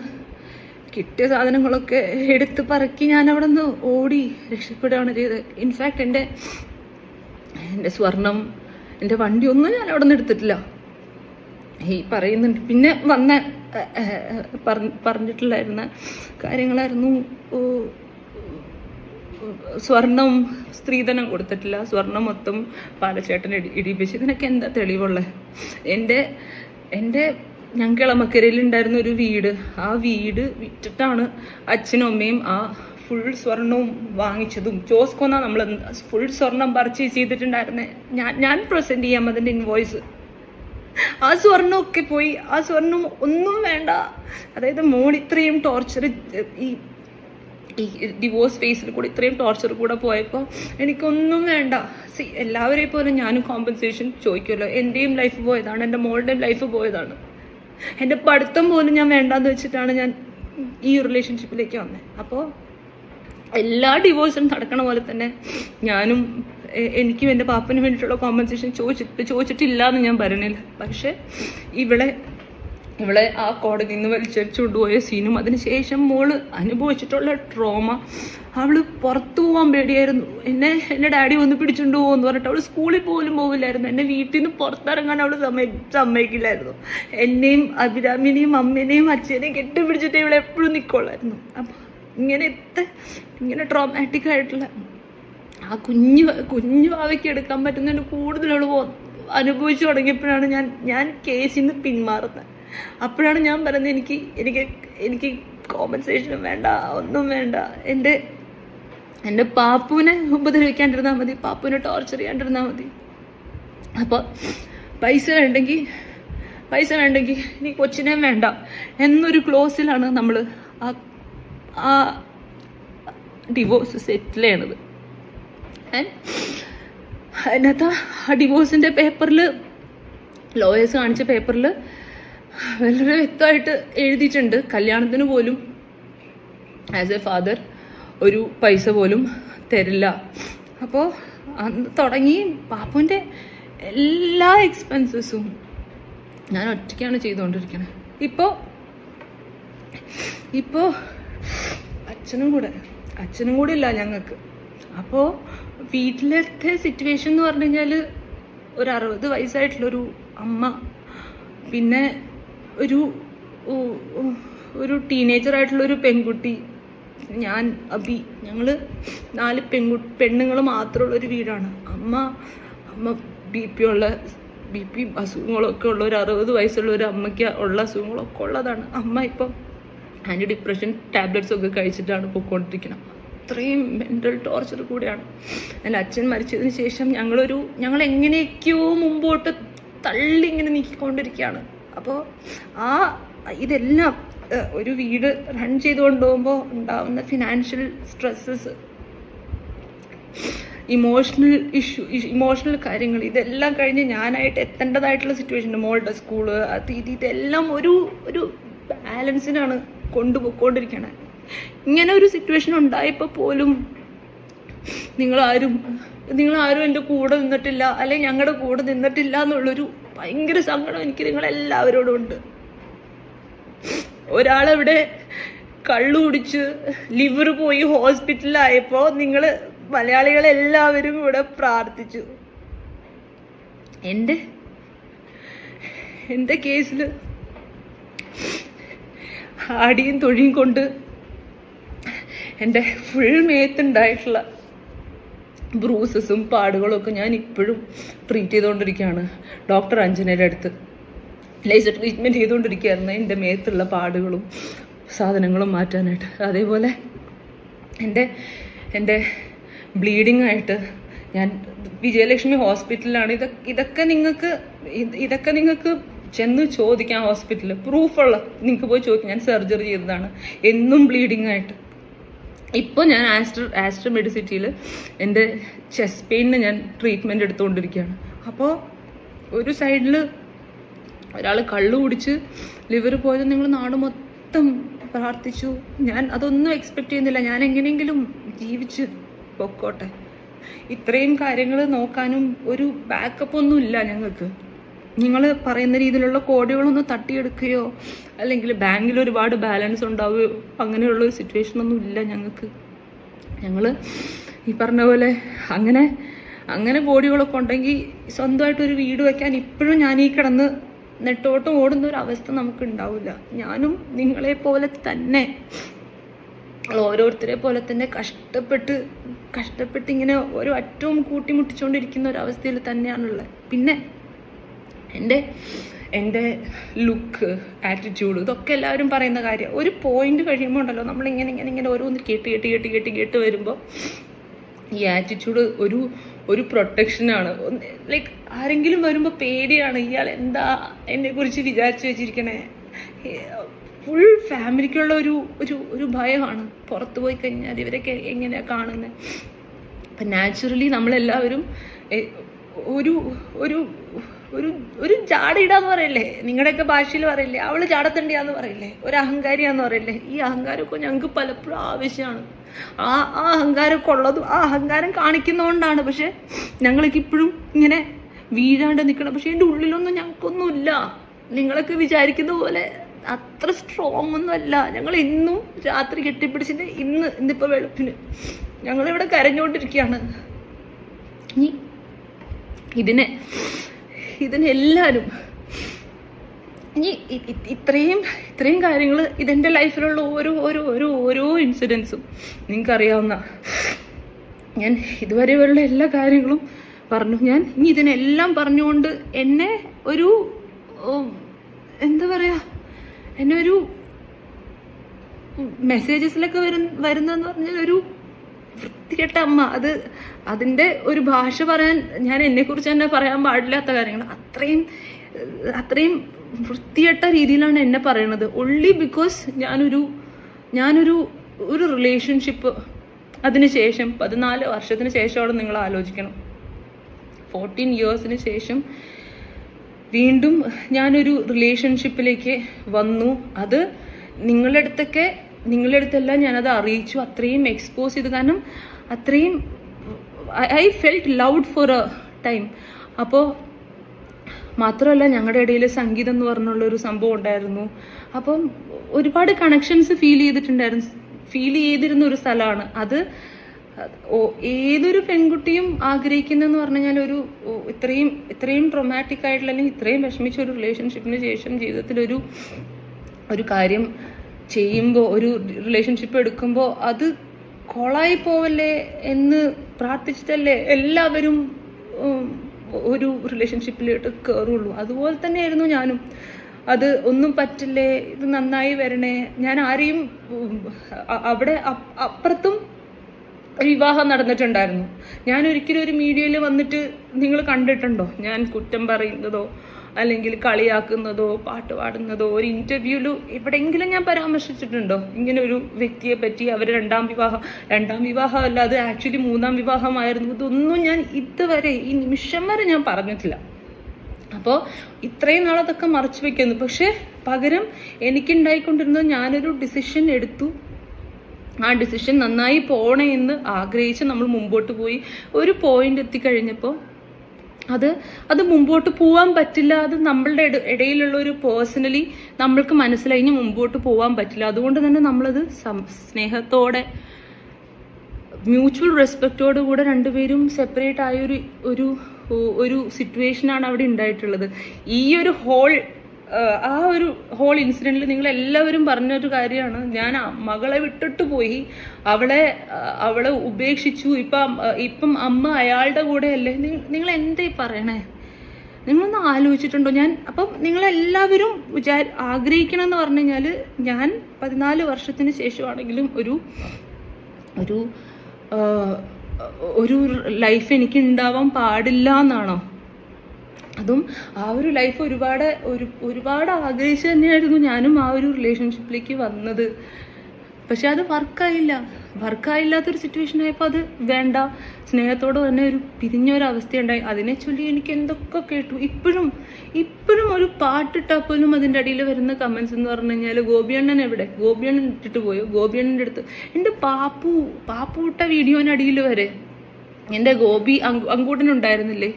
കിട്ടിയ സാധനങ്ങളൊക്കെ എടുത്ത് പറക്കി ഞാൻ അവിടെ നിന്ന് ഓടി രക്ഷപ്പെടുകയാണ് ചെയ്തത്. ഇൻഫാക്ട് എൻ്റെ സ്വർണം, എൻ്റെ വണ്ടി ഒന്നും ഞാൻ അവിടെ നിന്ന് എടുത്തിട്ടില്ല. ഈ പറയുന്നുണ്ട് പിന്നെ പറഞ്ഞിട്ടുണ്ടായിരുന്ന കാര്യങ്ങളായിരുന്നു. സ്വർണം, സ്ത്രീധനം കൊടുത്തിട്ടില്ല, സ്വർണം മൊത്തം പാലച്ചേട്ടന് ഇടിപ്പിച്ച്. ഇതിനൊക്കെ എന്താ തെളിവുള്ളത്? എൻ്റെ ഞങ്ങൾക്ക് ഇളമക്കരയിൽ ഉണ്ടായിരുന്ന ഒരു വീട്, ആ വീട് വിറ്റിട്ടാണ് അച്ഛനും അമ്മയും ആ ഫുൾ സ്വർണവും വാങ്ങിച്ചതും. ജോസ്കോന്നാ നമ്മൾ ഫുൾ സ്വർണം പർച്ചേസ് ചെയ്തിട്ടുണ്ടായിരുന്നേ. ഞാൻ പ്രസന്റ് ചെയ്യാം അതിൻ്റെ ഇൻവോയ്സ്. ആ സ്വർണ്ണമൊക്കെ പോയി. ആ സ്വർണം ഒന്നും വേണ്ട. അതായത് മോൾ ഇത്രയും ടോർച്ചർ, ഈ ഡിവോഴ്സ് ഫേസിൽ കൂടെ ഇത്രയും ടോർച്ചർ കൂടെ പോയപ്പോൾ എനിക്കൊന്നും വേണ്ട. എല്ലാവരെയും പോലെ ഞാനും കോമ്പൻസേഷൻ ചോദിക്കുമല്ലോ. എൻ്റെയും ലൈഫ് പോയതാണ്, എൻ്റെ മോളുടെയും ലൈഫ് പോയതാണ്. എൻ്റെ പഠിത്തം പോലും ഞാൻ വേണ്ടാന്ന് വെച്ചിട്ടാണ് ഞാൻ ഈ റിലേഷൻഷിപ്പിലേക്ക് വന്നത്. അപ്പോൾ എല്ലാ ഡിവോഴ്സും നടക്കണ പോലെ തന്നെ ഞാനും എനിക്കും എൻ്റെ പാപ്പന് വേണ്ടിയിട്ടുള്ള കോമ്പൻസേഷൻ ചോദിച്ചിട്ടില്ല എന്ന് ഞാൻ പറയണില്ല. പക്ഷെ ഇവളെ ആ കോടതിയിൽ നിന്ന് വലിച്ചടിച്ചു കൊണ്ടുപോയ സീനും അതിനുശേഷം മോള് അനുഭവിച്ചിട്ടുള്ള ട്രോമ, അവള് പുറത്തു പോകാൻ പേടിയായിരുന്നു. എന്നെ ഡാഡി വന്ന് പിടിച്ചുകൊണ്ട് പോകുമെന്ന് പറഞ്ഞിട്ട് അവള് സ്കൂളിൽ പോലും പോകില്ലായിരുന്നു. എന്നെ വീട്ടിൽ നിന്ന് പുറത്തിറങ്ങാൻ അവള് സമ്മതിക്കില്ലായിരുന്നു. എന്നെയും അഭിരാമിനെയും അമ്മേനെയും അച്ഛനെയും കെട്ടിപ്പിടിച്ചിട്ട് ഇവളെ എപ്പോഴും നിൽക്കുള്ളായിരുന്നു. അപ്പം ഇങ്ങനെ ട്രോമാറ്റിക് ആയിട്ടുള്ള ആ കുഞ്ഞു ഭാവയ്ക്ക് എടുക്കാൻ പറ്റുന്നതിന് കൂടുതൽ അവള് അനുഭവിച്ചു തുടങ്ങിയപ്പോഴാണ് ഞാൻ കേസിൽ നിന്ന് പിന്മാറുന്നത്. അപ്പോഴാണ് ഞാൻ പറയുന്നത് എനിക്ക് കോമ്പൻസേഷനും വേണ്ട, ഒന്നും വേണ്ട. എൻ്റെ പാപ്പുവിനെ ഉപദ്രവിക്കാണ്ടിരുന്നാൽ മതി, പാപ്പുവിനെ ടോർച്ചർ ചെയ്യാണ്ടിരുന്നാൽ മതി. അപ്പോൾ പൈസ വേണ്ടെങ്കിൽ ഇനി കൊച്ചിനെ വേണ്ട എന്നൊരു ക്ലോസിലാണ് നമ്മൾ ആ ഡിവോഴ്സ് സെറ്റിൽ ചെയ്യണത്. അതിനകത്ത് ആ ഡിവോഴ്സിൻ്റെ പേപ്പറിൽ, ലോയേഴ്സ് കാണിച്ച പേപ്പറിൽ വളരെ വ്യക്തമായിട്ട് എഴുതിയിട്ടുണ്ട്, കല്യാണത്തിന് പോലും ആസ് എ ഫാദർ ഒരു പൈസ പോലും തരില്ല. അപ്പോൾ അന്ന് തുടങ്ങി പാപ്പുവിൻ്റെ എല്ലാ എക്സ്പെൻസസും ഞാൻ ഒറ്റയ്ക്കാണ് ചെയ്തുകൊണ്ടിരിക്കുന്നത്. ഇപ്പോൾ അച്ഛനും കൂടെ ഇല്ല ഞങ്ങൾക്ക്. അപ്പോൾ വീട്ടിലത്തെ സിറ്റുവേഷൻ എന്ന് പറഞ്ഞു കഴിഞ്ഞാൽ ഒരു 60 വയസ്സായിട്ടുള്ളൊരു അമ്മ, പിന്നെ ഒരു ടീനേജറായിട്ടുള്ളൊരു പെൺകുട്ടി, ഞാൻ അബി, ഞങ്ങൾ 4 പെണ്ണുങ്ങൾ മാത്രമുള്ളൊരു വീടാണ്. അമ്മ ബി പി അസുഖങ്ങളൊക്കെ ഉള്ള ഒരു 60 വയസ്സുള്ള ഒരു അമ്മയ്ക്ക് ഉള്ള അസുഖങ്ങളൊക്കെ ഉള്ളതാണ്. അമ്മ ഇപ്പം ആൻറ്റി ഡിപ്രഷൻ ടാബ്ലറ്റ്സ് ഒക്കെ കഴിച്ചിട്ടാണ് പോയിക്കൊണ്ടിരിക്കുന്നത്. അത്രയും മെൻ്റൽ ടോർച്ചർ കൂടെയാണ്. എൻ്റെ അച്ഛൻ മരിച്ചതിന് ശേഷം ഞങ്ങൾ എങ്ങനെയൊക്കെയോ മുമ്പോട്ട് തള്ളി ഇങ്ങനെ നീക്കിക്കൊണ്ടിരിക്കുകയാണ്. അപ്പോൾ ഇതെല്ലാം ഒരു വീട് റൺ ചെയ്ത് കൊണ്ടുപോകുമ്പോൾ ഉണ്ടാവുന്ന ഫിനാൻഷ്യൽ സ്ട്രെസ്സസ്, ഇമോഷണൽ കാര്യങ്ങൾ, ഇതെല്ലാം കഴിഞ്ഞ് ഞാനായിട്ട് എത്തേണ്ടതായിട്ടുള്ള സിറ്റുവേഷൻ, മോളുടെ സ്കൂള്, അത് ഇതെല്ലാം ഒരു ബാലൻസിനാണ് കൊണ്ടുപോയിക്കൊണ്ടിരിക്കണേ. ഇങ്ങനെ ഒരു സിറ്റുവേഷൻ ഉണ്ടായപ്പോൾ പോലും നിങ്ങളാരും എൻ്റെ കൂടെ നിന്നിട്ടില്ല, അല്ലെങ്കിൽ ഞങ്ങളുടെ കൂടെ നിന്നിട്ടില്ല എന്നുള്ളൊരു ഭയങ്കര സങ്കടം എനിക്ക് നിങ്ങളെല്ലാവരോടും ഉണ്ട്. ഒരാളെവിടെ കള്ളു കുടിച്ച് ലിവർ പോയി ഹോസ്പിറ്റലിലായപ്പോൾ നിങ്ങൾ മലയാളികളെല്ലാവരും കൂടെ പ്രാർത്ഥിച്ചു. എൻ്റെ കേസിൽ ആടിയും തൊഴിയും കൊണ്ട് എൻ്റെ ഫുൾ മേത്തുണ്ടായിട്ടുള്ള ബ്രൂസസും പാടുകളും ഒക്കെ ഞാൻ ഇപ്പോഴും ട്രീറ്റ് ചെയ്തുകൊണ്ടിരിക്കുകയാണ്. ഡോക്ടർ അഞ്ജനയുടെ അടുത്ത് ലേസർ ട്രീറ്റ്മെൻറ്റ് ചെയ്തുകൊണ്ടിരിക്കുകയായിരുന്നു എൻ്റെ മേത്തുള്ള പാടുകളും സാധനങ്ങളും മാറ്റാനായിട്ട്. അതേപോലെ എൻ്റെ ബ്ലീഡിങ് ആയിട്ട് ഞാൻ വിജയലക്ഷ്മി ഹോസ്പിറ്റലിലാണ്. ഇതൊക്കെ നിങ്ങൾക്ക് ചെന്ന് ചോദിക്കാം. ഹോസ്പിറ്റലിൽ പ്രൂഫുള്ള നിങ്ങൾക്ക് പോയി ചോദിക്കാം. ഞാൻ സർജറി ചെയ്തതാണ്, എന്നും ബ്ലീഡിങ് ആയിട്ട്. ഇപ്പോൾ ഞാൻ ആസ്റ്റർ മെഡിസിറ്റിയിൽ എൻ്റെ ചെസ്റ്റ് പെയിനിന് ഞാൻ ട്രീറ്റ്മെൻറ്റ് എടുത്തുകൊണ്ടിരിക്കുകയാണ്. അപ്പോൾ ഒരു സൈഡിൽ ഒരാൾ കള്ളു കുടിച്ച് ലിവർ പോയത് നിങ്ങൾ നാട് മൊത്തം പ്രാർത്ഥിച്ചു. ഞാൻ അതൊന്നും എക്സ്പെക്റ്റ് ചെയ്യുന്നില്ല. ഞാൻ എങ്ങനെയെങ്കിലും ജീവിച്ച് പൊക്കോട്ടെ. ഇത്രയും കാര്യങ്ങൾ നോക്കാനും ഒരു ബാക്കപ്പ് ഒന്നും ഇല്ല ഞങ്ങൾക്ക്. നിങ്ങൾ പറയുന്ന രീതിയിലുള്ള കോടികളൊന്നും തട്ടിയെടുക്കുകയോ അല്ലെങ്കിൽ ബാങ്കിൽ ഒരുപാട് ബാലൻസ് ഉണ്ടാവുകയോ അങ്ങനെയുള്ളൊരു സിറ്റുവേഷനൊന്നും ഇല്ല ഞങ്ങൾക്ക്. ഞങ്ങൾ ഈ പറഞ്ഞ പോലെ അങ്ങനെ കോടികളൊക്കെ ഉണ്ടെങ്കിൽ സ്വന്തമായിട്ടൊരു വീട് വയ്ക്കാൻ ഇപ്പോഴും ഞാൻ ഈ കിടന്ന് നെട്ടോട്ടം ഓടുന്ന ഒരു അവസ്ഥ നമുക്ക് ഉണ്ടാവില്ല. ഞാനും നിങ്ങളെ പോലെ തന്നെ, ഓരോരുത്തരെ പോലെ തന്നെ കഷ്ടപ്പെട്ട് ഇങ്ങനെ ഓരോ അറ്റവും കൂട്ടിമുട്ടിച്ചുകൊണ്ടിരിക്കുന്ന ഒരു അവസ്ഥയിൽ തന്നെയാണുള്ളത്. പിന്നെ എൻ്റെ ലുക്ക്, ആറ്റിറ്റ്യൂഡ്, ഇതൊക്കെ എല്ലാവരും പറയുന്ന കാര്യം. ഒരു പോയിന്റ് കഴിയുമ്പോൾ ഉണ്ടല്ലോ, നമ്മളിങ്ങനെ ഓരോന്ന് കേട്ട് വരുമ്പോൾ ഈ ആറ്റിറ്റ്യൂഡ് ഒരു പ്രൊട്ടക്ഷനാണ്. ലൈക്ക് ആരെങ്കിലും വരുമ്പോൾ പേടിയാണ്, ഇയാൾ എന്താ എന്നെക്കുറിച്ച് വിചാരിച്ചു വെച്ചിരിക്കണേ. ഫുൾ ഫാമിലിക്കുള്ള ഒരു ഭയമാണ്. പുറത്ത് പോയി കഴിഞ്ഞാൽ ഇവരൊക്കെ എങ്ങനെയാണ് കാണുന്നത്. അപ്പം നാച്ചുറലി നമ്മളെല്ലാവരും ഒരു ജാടയിടാന്ന് പറയില്ലേ, നിങ്ങളുടെയൊക്കെ ഭാഷയിൽ പറയില്ലേ, അവള് ജാടത്തണ്ടിയാന്ന് പറയില്ലേ, ഒരു അഹങ്കാരിയാന്ന് പറയില്ലേ. ഈ അഹങ്കാരമൊക്കെ ഞങ്ങൾക്ക് പലപ്പോഴും ആവശ്യമാണ്. ആ അഹങ്കാരമൊക്കെ ഉള്ളതും ആ അഹങ്കാരം കാണിക്കുന്നതുകൊണ്ടാണ്. പക്ഷെ ഞങ്ങൾക്ക് ഇപ്പോഴും ഇങ്ങനെ വീഴാണ്ട് നിൽക്കണം. പക്ഷെ എൻ്റെ ഉള്ളിലൊന്നും ഞങ്ങൾക്കൊന്നുമില്ല. നിങ്ങളൊക്കെ വിചാരിക്കുന്ന പോലെ അത്ര സ്ട്രോങ് ഒന്നും അല്ല. ഞങ്ങൾ ഇന്നും രാത്രി കെട്ടിപ്പിടിച്ചിട്ട് ഇന്നിപ്പോൾ വെളുപ്പിന് ഞങ്ങളിവിടെ കരഞ്ഞുകൊണ്ടിരിക്കുകയാണ്. ഇതിനെല്ലാവരും ഇത്രയും കാര്യങ്ങൾ, ഇതെൻ്റെ ലൈഫിലുള്ള ഓരോ ഇൻസിഡൻസും നിങ്ങൾക്കറിയാവുന്ന. ഞാൻ ഇതുവരെയുള്ള എല്ലാ കാര്യങ്ങളും പറഞ്ഞു. ഞാൻ ഇതിനെല്ലാം പറഞ്ഞുകൊണ്ട് എന്നെ ഒരു എന്താ പറയുക, എന്നെ ഒരു മെസ്സേജസിലൊക്കെ വരുന്നതെന്ന് പറഞ്ഞാൽ ഒരു വൃത്തികെട്ട അമ്മ. അതിൻ്റെ ഒരു ഭാഷ പറയാൻ ഞാൻ എന്നെക്കുറിച്ച് തന്നെ പറയാൻ പാടില്ലാത്ത കാര്യങ്ങൾ. അത്രയും വൃത്തികെട്ട രീതിയിലാണ് എന്നെ പറയണത്. ഒൺലി ബിക്കോസ് ഞാനൊരു റിലേഷൻഷിപ്പ് അതിനുശേഷം 14 വർഷത്തിന് ശേഷമാണ് നിങ്ങൾ ആലോചിക്കണം. 14 ഇയേഴ്സിന് ശേഷം വീണ്ടും ഞാനൊരു റിലേഷൻഷിപ്പിലേക്ക് വന്നു. അത് നിങ്ങളുടെ അടുത്തെല്ലാം ഞാനത് അറിയിച്ചു, അത്രയും എക്സ്പോസ് ചെയ്തു. കാരണം അത്രയും I felt loud for a time. അപ്പോൾ മാത്രമല്ല, ഞങ്ങളുടെ ഇടയിൽ സംഗീതം എന്ന് പറഞ്ഞുള്ളൊരു സംഭവം ഉണ്ടായിരുന്നു. അപ്പം ഒരുപാട് കണക്ഷൻസ് ഫീൽ ചെയ്തിരുന്ന ഒരു സ്ഥലമാണ് അത്. ഏതൊരു പെൺകുട്ടിയും ആഗ്രഹിക്കുന്നതെന്ന് പറഞ്ഞു കഴിഞ്ഞാൽ ഇത്രയും ട്രോമാറ്റിക് ആയിട്ടുള്ള, അല്ലെങ്കിൽ ഇത്രയും വിഷമിച്ച ഒരു റിലേഷൻഷിപ്പിന് ശേഷം ജീവിതത്തിൽ ഒരു കാര്യം ചെയ്യുമ്പോൾ, ഒരു റിലേഷൻഷിപ്പ് എടുക്കുമ്പോൾ അത് കൊളായി പോവല്ലേ എന്ന് പ്രാർത്ഥിച്ചിട്ടല്ലേ എല്ലാവരും ഒരു റിലേഷൻഷിപ്പിലോട്ട് കയറുള്ളൂ. അതുപോലെ തന്നെയായിരുന്നു ഞാനും. അത് ഒന്നും പറ്റില്ലേ, ഇത് നന്നായി വരണേ. ഞാൻ ആരെയും അവിടെ അപ്പുറത്തും വിവാഹം നടന്നിട്ടുണ്ടായിരുന്നു. ഞാൻ ഒരിക്കലും ഒരു മീഡിയയിൽ വന്നിട്ട് നിങ്ങൾ കണ്ടിട്ടുണ്ടോ ഞാൻ കുറ്റം പറയുന്നതോ അല്ലെങ്കിൽ കളിയാക്കുന്നതോ പാട്ട് പാടുന്നതോ ഒരു ഇന്റർവ്യൂവിൽ എവിടെയെങ്കിലും ഞാൻ പരാമർശിച്ചിട്ടുണ്ടോ ഇങ്ങനെ ഒരു വ്യക്തിയെ പറ്റി? അവർ രണ്ടാം വിവാഹം അല്ല, അത് ആക്ച്വലി 3-ാം വിവാഹമായിരുന്നു. ഇതൊന്നും ഞാൻ ഇതുവരെ ഈ നിമിഷം വരെ ഞാൻ പറഞ്ഞിട്ടില്ല. അപ്പോൾ ഇത്രയും നാളതൊക്കെ മറച്ചു വെക്കുന്നു. പക്ഷെ പകരം എനിക്കുണ്ടായിക്കൊണ്ടിരുന്നത് ഞാനൊരു ഡിസിഷൻ എടുത്തു. ആ ഡിസിഷൻ നന്നായി പോണേ എന്ന് ആഗ്രഹിച്ച് നമ്മൾ മുമ്പോട്ട് പോയി. ഒരു പോയിന്റ് എത്തിക്കഴിഞ്ഞപ്പോൾ അത് മുമ്പോട്ട് പോകാൻ പറ്റില്ല. അത് നമ്മളുടെ ഇടയിലുള്ള ഒരു പേഴ്സണലി നമ്മൾക്ക് മനസ്സിലായി ഇനി മുമ്പോട്ട് പോകാൻ പറ്റില്ല. അതുകൊണ്ട് തന്നെ നമ്മളത് സ്നേഹത്തോടെ മ്യൂച്വൽ റെസ്പെക്റ്റോട് കൂടെ രണ്ടുപേരും സെപ്പറേറ്റ് ആയ ഒരു സിറ്റുവേഷനാണ് അവിടെ ഉണ്ടായിട്ടുള്ളത്. ഈ ഒരു ഹോൾ ഇൻസിഡന്റിൽ നിങ്ങൾ എല്ലാവരും പറഞ്ഞൊരു കാര്യമാണ്, ഞാൻ മകളെ വിട്ടിട്ട് പോയി, അവളെ ഉപേക്ഷിച്ചു, ഇപ്പം അമ്മ അയാളുടെ കൂടെ അല്ലേ. നിങ്ങൾ എന്തായി പറയണേ? നിങ്ങളൊന്ന് ആലോചിച്ചിട്ടുണ്ടോ? അപ്പം നിങ്ങളെല്ലാവരും ആഗ്രഹിക്കണമെന്ന് പറഞ്ഞു കഴിഞ്ഞാൽ ഞാൻ 14 വർഷത്തിന് ശേഷമാണെങ്കിലും ഒരു ലൈഫ് എനിക്ക് ഉണ്ടാവാൻ പാടില്ല എന്നാണോ? അതും ആ ഒരു ലൈഫ് ഒരുപാട് ആഗ്രഹിച്ച് തന്നെയായിരുന്നു ഞാനും ആ ഒരു റിലേഷൻഷിപ്പിലേക്ക് വന്നത്. പക്ഷെ അത് വർക്കായില്ലാത്തൊരു സിറ്റുവേഷൻ ആയപ്പോൾ അത് വേണ്ട, സ്നേഹത്തോട് തന്നെ ഒരു പിരിഞ്ഞൊരവസ്ഥയുണ്ടായി. അതിനെ ചൊല്ലി എനിക്ക് എന്തൊക്കെ കേട്ടു. ഇപ്പോഴും ഒരു പാട്ടിട്ടാൽ പോലും അതിൻ്റെ അടിയിൽ വരുന്ന കമൻസ് എന്ന് പറഞ്ഞു കഴിഞ്ഞാൽ ഗോപിയണ്ണൻ എവിടെ? ഗോപിയണ്ണൻ ഇട്ടിട്ട് പോയോ? ഗോപിയണ്ണൻ്റെ അടുത്ത് എൻ്റെ പാപ്പു ഇട്ട വീഡിയോനടിയിൽ വരെ എൻ്റെ അങ്കൂട്ടനുണ്ടായിരുന്നില്ലേ?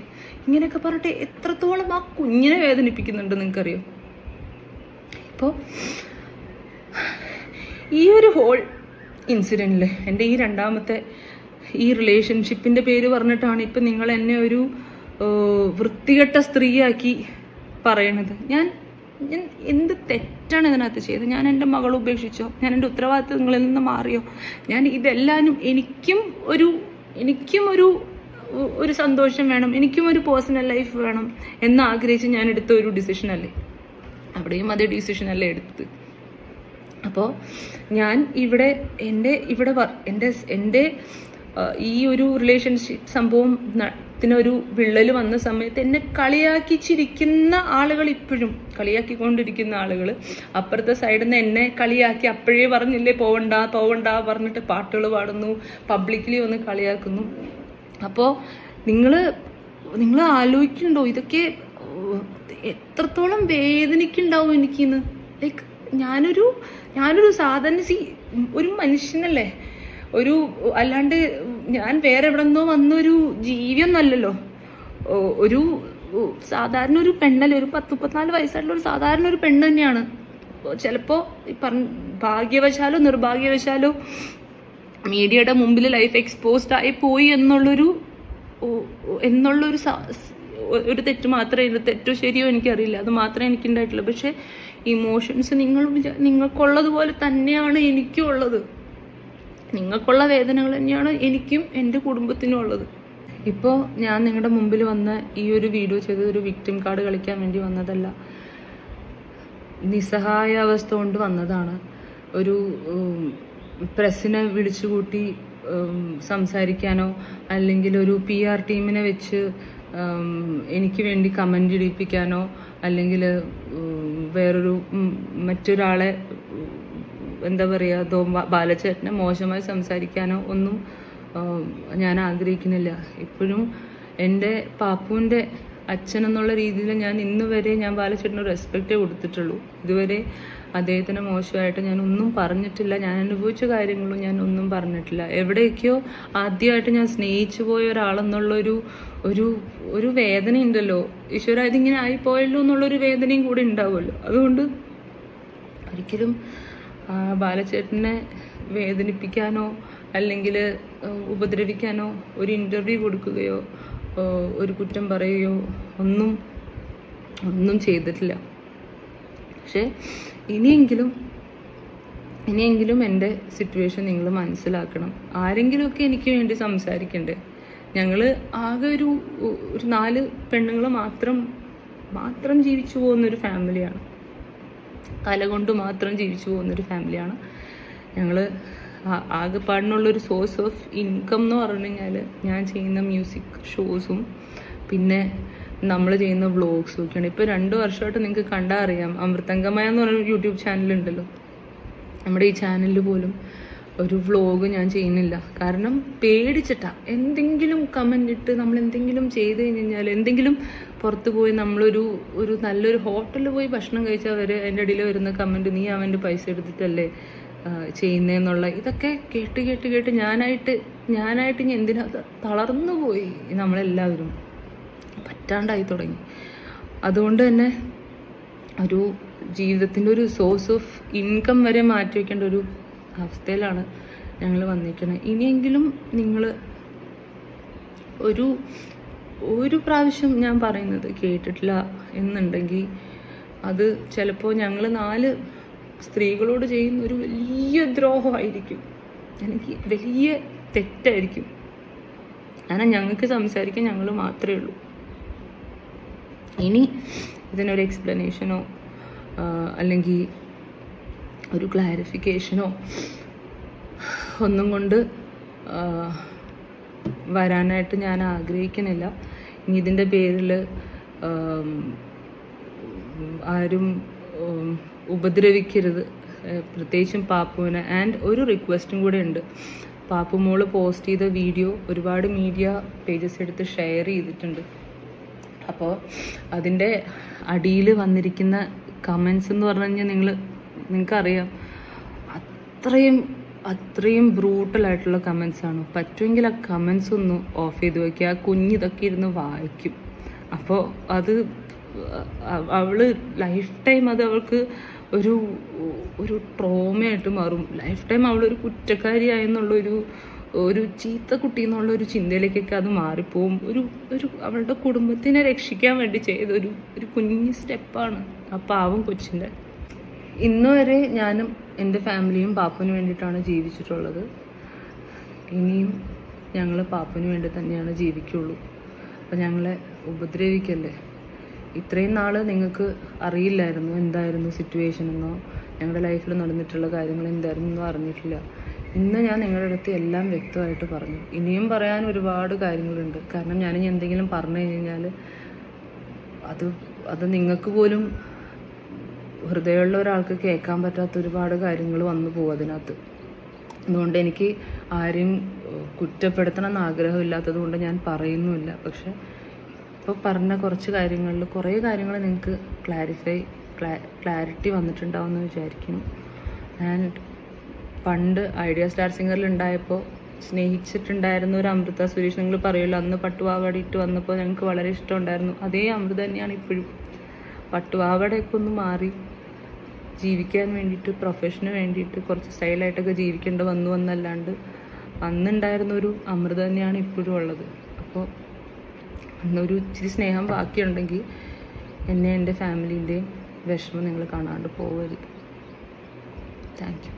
ഇങ്ങനെയൊക്കെ പറഞ്ഞിട്ട് എത്രത്തോളം ആ കുഞ്ഞിനെ വേദനിപ്പിക്കുന്നുണ്ട് നിങ്ങൾക്കറിയോ? ഇപ്പോൾ ഈ ഒരു ഹോൾ ഇൻസിഡൻറ്റിൽ എൻ്റെ ഈ രണ്ടാമത്തെ ഈ റിലേഷൻഷിപ്പിൻ്റെ പേര് പറഞ്ഞിട്ടാണ് ഇപ്പം നിങ്ങൾ എന്നെ ഒരു വൃത്തികെട്ട സ്ത്രീയാക്കി പറയണത്. ഞാൻ എന്ത് തെറ്റാണ് ഇതിനകത്ത് ചെയ്തത്? ഞാൻ എൻ്റെ മകളെ ഉപേക്ഷിച്ചോ? ഞാൻ എൻ്റെ ഉത്തരവാദിത്തങ്ങളിൽ നിന്ന് മാറിയോ? ഞാൻ ഇതെല്ലാനും എനിക്കും ഒരു സന്തോഷം വേണം, എനിക്കും ഒരു പേഴ്സണൽ ലൈഫ് വേണം എന്ന് ആഗ്രഹിച്ച് ഞാൻ എടുത്ത ഒരു ഡിസിഷൻ അല്ലേ? അവിടെയും അതേ ഡിസിഷൻ അല്ലേ എടുത്തത്? അപ്പോൾ ഞാൻ എൻ്റെ ഈ ഒരു റിലേഷൻഷിപ്പ് സംഭവം ത്തിനൊരു വിള്ളൽ വന്ന സമയത്ത് എന്നെ കളിയാക്കിച്ചിരിക്കുന്ന ആളുകൾ, ഇപ്പോഴും കളിയാക്കിക്കൊണ്ടിരിക്കുന്ന ആളുകൾ അപ്പുറത്തെ സൈഡിൽ നിന്ന് എന്നെ കളിയാക്കി അപ്പോഴേ പറഞ്ഞില്ലേ പോവണ്ട പറഞ്ഞിട്ട് പാട്ടുകൾ പാടുന്നു, പബ്ലിക്കലി വന്ന് കളിയാക്കുന്നു. അപ്പോൾ നിങ്ങൾ ആലോചിക്കുന്നുണ്ടോ ഇതൊക്കെ എത്രത്തോളം വേദനിക്കുന്നുണ്ടാവും എനിക്കിന്ന്? ലൈക്ക് ഞാനൊരു സാധാരണ ഒരു മനുഷ്യനല്ലേ, അല്ലാണ്ട് ഞാൻ വേറെ എവിടെ നിന്നോ വന്നൊരു ജീവിയൊന്നല്ലല്ലോ. ഒരു സാധാരണ ഒരു പെണ്ണല്ലേ, ഒരു 10-14 വയസ്സായിട്ടുള്ള ഒരു സാധാരണ ഒരു പെണ്ണ് തന്നെയാണ്. ചിലപ്പോൾ ഭാഗ്യവശാലോ നിർഭാഗ്യവശാലോ മീഡിയയുടെ മുമ്പിൽ ലൈഫ് എക്സ്പോസ്ഡ് ആയി പോയി എന്നുള്ളൊരു തെറ്റ് മാത്രമേ, തെറ്റോ ശരിയോ എനിക്കറിയില്ല, അത് മാത്രമേ എനിക്കുണ്ടായിട്ടുള്ളൂ. പക്ഷെ ഇമോഷൻസ് നിങ്ങൾക്കുള്ളതുപോലെ തന്നെയാണ് എനിക്കും ഉള്ളത്. നിങ്ങൾക്കുള്ള വേദനകൾ തന്നെയാണ് എനിക്കും എൻ്റെ കുടുംബത്തിനും ഉള്ളത്. ഇപ്പോൾ ഞാൻ നിങ്ങളുടെ മുമ്പിൽ വന്ന ഈ ഒരു വീഡിയോ ചെയ്തത് ഒരു വിക്ടിം കാർഡ് കളിക്കാൻ വേണ്ടി വന്നതല്ല, നിസ്സഹായ അവസ്ഥ കൊണ്ട് വന്നതാണ്. ഒരു പ്രസ്സിനെ വിളിച്ചുകൂട്ടി സംസാരിക്കാനോ അല്ലെങ്കിൽ ഒരു PR ടീമിനെ വെച്ച് എനിക്ക് വേണ്ടി കമൻ്റ് ഇടിപ്പിക്കാനോ അല്ലെങ്കിൽ മറ്റൊരാളെ എന്താ പറയുക ബാലചേട്ടനെ മോശമായി സംസാരിക്കാനോ ഒന്നും ഞാൻ ആഗ്രഹിക്കുന്നില്ല. ഇപ്പോഴും എൻ്റെ പാപ്പുവിൻ്റെ അച്ഛൻ എന്നുള്ള രീതിയിൽ ഞാൻ ഇന്ന് വരെ ഞാൻ ബാലചേട്ടന് റെസ്പെക്റ്റേ കൊടുത്തിട്ടുള്ളൂ. ഇതുവരെ അദ്ദേഹത്തിന് മോശമായിട്ട് ഞാൻ ഒന്നും പറഞ്ഞിട്ടില്ല. ഞാൻ അനുഭവിച്ച കാര്യങ്ങളും ഞാൻ ഒന്നും പറഞ്ഞിട്ടില്ല. എവിടെയൊക്കെയോ ആദ്യമായിട്ട് ഞാൻ സ്നേഹിച്ചു പോയ ഒരാളെന്നുള്ളൊരു വേദന ഉണ്ടല്ലോ, ഈശ്വര ഇതിങ്ങനെ ആയിപ്പോയല്ലോ എന്നുള്ളൊരു വേദനയും കൂടി ഉണ്ടാവുമല്ലോ. അതുകൊണ്ട് ഒരിക്കലും ബാലചേട്ടനെ വേദനിപ്പിക്കാനോ അല്ലെങ്കിൽ ഉപദ്രവിക്കാനോ ഒരു ഇൻ്റർവ്യൂ കൊടുക്കുകയോ ഒരു കുറ്റം പറയുകയോ ഒന്നും ചെയ്തിട്ടില്ല. പക്ഷെ ഇനിയെങ്കിലും എൻ്റെ സിറ്റുവേഷൻ നിങ്ങൾ മനസ്സിലാക്കണം. ആരെങ്കിലുമൊക്കെ എനിക്ക് വേണ്ടി സംസാരിക്കണ്ടേ? ഞങ്ങൾ ആകെ ഒരു 4 പെണ്ണുങ്ങൾ മാത്രം ജീവിച്ചു പോകുന്നൊരു ഫാമിലിയാണ്. കല കൊണ്ട് മാത്രം ജീവിച്ചു പോകുന്നൊരു ഫാമിലിയാണ് ഞങ്ങൾ. ആകെപ്പാടിനുള്ളൊരു സോഴ്സ് ഓഫ് ഇൻകം എന്ന് പറഞ്ഞു കഴിഞ്ഞാൽ ഞാൻ ചെയ്യുന്ന മ്യൂസിക് ഷോസും പിന്നെ നമ്മൾ ചെയ്യുന്ന വ്ളോഗ്സും ഒക്കെയാണ്. ഇപ്പോൾ 2 വർഷമായിട്ട് നിങ്ങൾക്ക് കണ്ടാൽ അറിയാം, അമൃതംഗമയ എന്ന് പറഞ്ഞൊരു യൂട്യൂബ് ചാനലുണ്ടല്ലോ, നമ്മുടെ ഈ ചാനലിൽ പോലും ഒരു വ്ളോഗ് ഞാൻ ചെയ്യുന്നില്ല. കാരണം പേടിച്ചിട്ടാ. എന്തെങ്കിലും കമൻ്റ് ഇട്ട് നമ്മൾ എന്തെങ്കിലും ചെയ്ത് കഴിഞ്ഞാൽ, എന്തെങ്കിലും പുറത്ത് പോയി നമ്മളൊരു നല്ലൊരു ഹോട്ടലിൽ പോയി ഭക്ഷണം കഴിച്ചാൽ വരെ അതിൻ്റെ ഇടയിൽ വരുന്ന കമൻറ്റ്, നീ അവൻ്റെ പൈസ എടുത്തിട്ടല്ലേ ചെയ്യുന്നതെന്നുള്ള ഇതൊക്കെ കേട്ട് കേട്ട് കേട്ട് ഞാനായിട്ട് ഇനി എന്തിനാ തളർന്നു പോയി നമ്മളെല്ലാവരും, പറ്റാണ്ടായി തുടങ്ങി. അതുകൊണ്ട് തന്നെ ഒരു ജീവിതത്തിൻ്റെ ഒരു സോഴ്സ് ഓഫ് ഇൻകം വരെ മാറ്റി വയ്ക്കേണ്ട ഒരു അവസ്ഥയിലാണ് ഞങ്ങൾ വന്നിരിക്കുന്നത്. ഇനിയെങ്കിലും നിങ്ങൾ ഒരു പ്രാവശ്യം ഞാൻ പറയുന്നത് കേട്ടിട്ടില്ല എന്നുണ്ടെങ്കിൽ അത് ചിലപ്പോൾ ഞങ്ങൾ 4 സ്ത്രീകളോട് ചെയ്യുന്ന ഒരു വലിയ ദ്രോഹമായിരിക്കും, എനിക്ക് വലിയ തെറ്റായിരിക്കും. കാരണം ഞങ്ങൾക്ക് സംസാരിക്കാൻ ഞങ്ങൾ മാത്രമേ ഉള്ളൂ. ഇനി ഇതിനൊരു എക്സ്പ്ലനേഷനോ അല്ലെങ്കിൽ ഒരു ക്ലാരിഫിക്കേഷനോ ഒന്നും കൊണ്ട് വരാനായിട്ട് ഞാൻ ആഗ്രഹിക്കുന്നില്ല. ഇനി ഇതിൻ്റെ പേരിൽ ആരും ഉപദ്രവിക്കരുത്, പ്രത്യേകിച്ചും പാപ്പുവിനെ. ആൻഡ് ഒരു റിക്വസ്റ്റും കൂടെ ഉണ്ട്. പാപ്പുമോള് പോസ്റ്റ് ചെയ്ത വീഡിയോ ഒരുപാട് മീഡിയ പേജസ് എടുത്ത് ഷെയർ ചെയ്തിട്ടുണ്ട്. അപ്പോൾ അതിൻ്റെ അടിയിൽ വന്നിരിക്കുന്ന കമൻസ് എന്ന് പറഞ്ഞു കഴിഞ്ഞാൽ നിങ്ങൾക്കറിയാം, അത്രയും ബ്രൂട്ടലായിട്ടുള്ള കമൻസാണ്. പറ്റുമെങ്കിൽ ആ കമൻസ് ഒന്ന് ഓഫ് ചെയ്ത് വയ്ക്കുക. ആ കുഞ്ഞിതൊക്കെ ഇരുന്ന് വായിക്കും. അപ്പോൾ അത് അവൾ ലൈഫ് ടൈം അത് അവൾക്ക് ഒരു ട്രോമയായിട്ട് മാറും. ലൈഫ് ടൈം അവളൊരു കുറ്റക്കാരിയായെന്നുള്ളൊരു ചീത്ത കുട്ടി എന്നുള്ളൊരു ചിന്തയിലേക്കൊക്കെ അത് മാറിപ്പോവും. ഒരു അവളുടെ കുടുംബത്തിനെ രക്ഷിക്കാൻ വേണ്ടി ചെയ്തൊരു കുഞ്ഞു സ്റ്റെപ്പാണ് ആ പാവം കൊച്ചിൻ്റെ. ഇന്ന് വരെ ഞാനും എൻ്റെ ഫാമിലിയും പാപ്പുവിന് വേണ്ടിയിട്ടാണ് ജീവിച്ചിട്ടുള്ളത്. ഇനിയും ഞങ്ങൾ പാപ്പുവിന് വേണ്ടി തന്നെയാണ് ജീവിക്കുള്ളൂ. അപ്പോൾ ഞങ്ങളെ ഉപദ്രവിക്കല്ലേ. ഇത്രയും നാൾ നിങ്ങൾക്ക് അറിയില്ലായിരുന്നു എന്തായിരുന്നു സിറ്റുവേഷൻ എന്നോ ഞങ്ങളുടെ ലൈഫിൽ നടന്നിട്ടുള്ള കാര്യങ്ങൾ എന്തായിരുന്നു എന്നോ അറിഞ്ഞിട്ടില്ല. ഇന്ന് ഞാൻ നിങ്ങളുടെ അടുത്ത് എല്ലാം വ്യക്തമായിട്ട് പറഞ്ഞു. ഇനിയും പറയാൻ ഒരുപാട് കാര്യങ്ങളുണ്ട്. കാരണം ഞാനിനി എന്തെങ്കിലും പറഞ്ഞു കഴിഞ്ഞാൽ അത് നിങ്ങൾക്ക് പോലും ഹൃദയമുള്ള ഒരാൾക്ക് കേൾക്കാൻ പറ്റാത്ത ഒരുപാട് കാര്യങ്ങൾ വന്നു പോകും അതിനകത്ത്. അതുകൊണ്ട് എനിക്ക് ആരെയും കുറ്റപ്പെടുത്തണം എന്ന് ആഗ്രഹമില്ലാത്തത് കൊണ്ട് ഞാൻ പറയുന്നുമില്ല. പക്ഷെ ഇപ്പോൾ പറഞ്ഞ കുറച്ച് കാര്യങ്ങളിൽ കുറേ കാര്യങ്ങൾ നിങ്ങൾക്ക് ക്ലാരിറ്റി വന്നിട്ടുണ്ടാവുമെന്ന് വിചാരിക്കുന്നു. ആൻഡ് പണ്ട് ഐഡിയ സ്റ്റാർ സിംഗറിൽ ഉണ്ടായപ്പോൾ സ്നേഹിച്ചിട്ടുണ്ടായിരുന്ന ഒരു അമൃത സുരേഷ്, നിങ്ങൾ പറയുമല്ലോ അന്ന് പട്ടുപാവാടയിട്ട് വന്നപ്പോൾ ഞങ്ങൾക്ക് വളരെ ഇഷ്ടമുണ്ടായിരുന്നു. അതേ അമൃത തന്നെയാണ് ഇപ്പോഴും. പട്ടുപാവാടയൊക്കെ ഒന്ന് മാറി ജീവിക്കാൻ വേണ്ടിയിട്ട്, പ്രൊഫഷന് വേണ്ടിയിട്ട് കുറച്ച് സ്റ്റൈലായിട്ടൊക്കെ ജീവിക്കേണ്ട വന്നല്ലാണ്ട് അന്നുണ്ടായിരുന്ന ഒരു അമൃത തന്നെയാണ് ഇപ്പോഴും ഉള്ളത്. അപ്പോൾ അന്നൊരു ഇച്ചിരി സ്നേഹം ബാക്കിയുണ്ടെങ്കിൽ എന്നെ എൻ്റെ ഫാമിലീൻ്റെയും വിഷമം നിങ്ങൾ കാണാണ്ട് പോകരുത്. Thank you.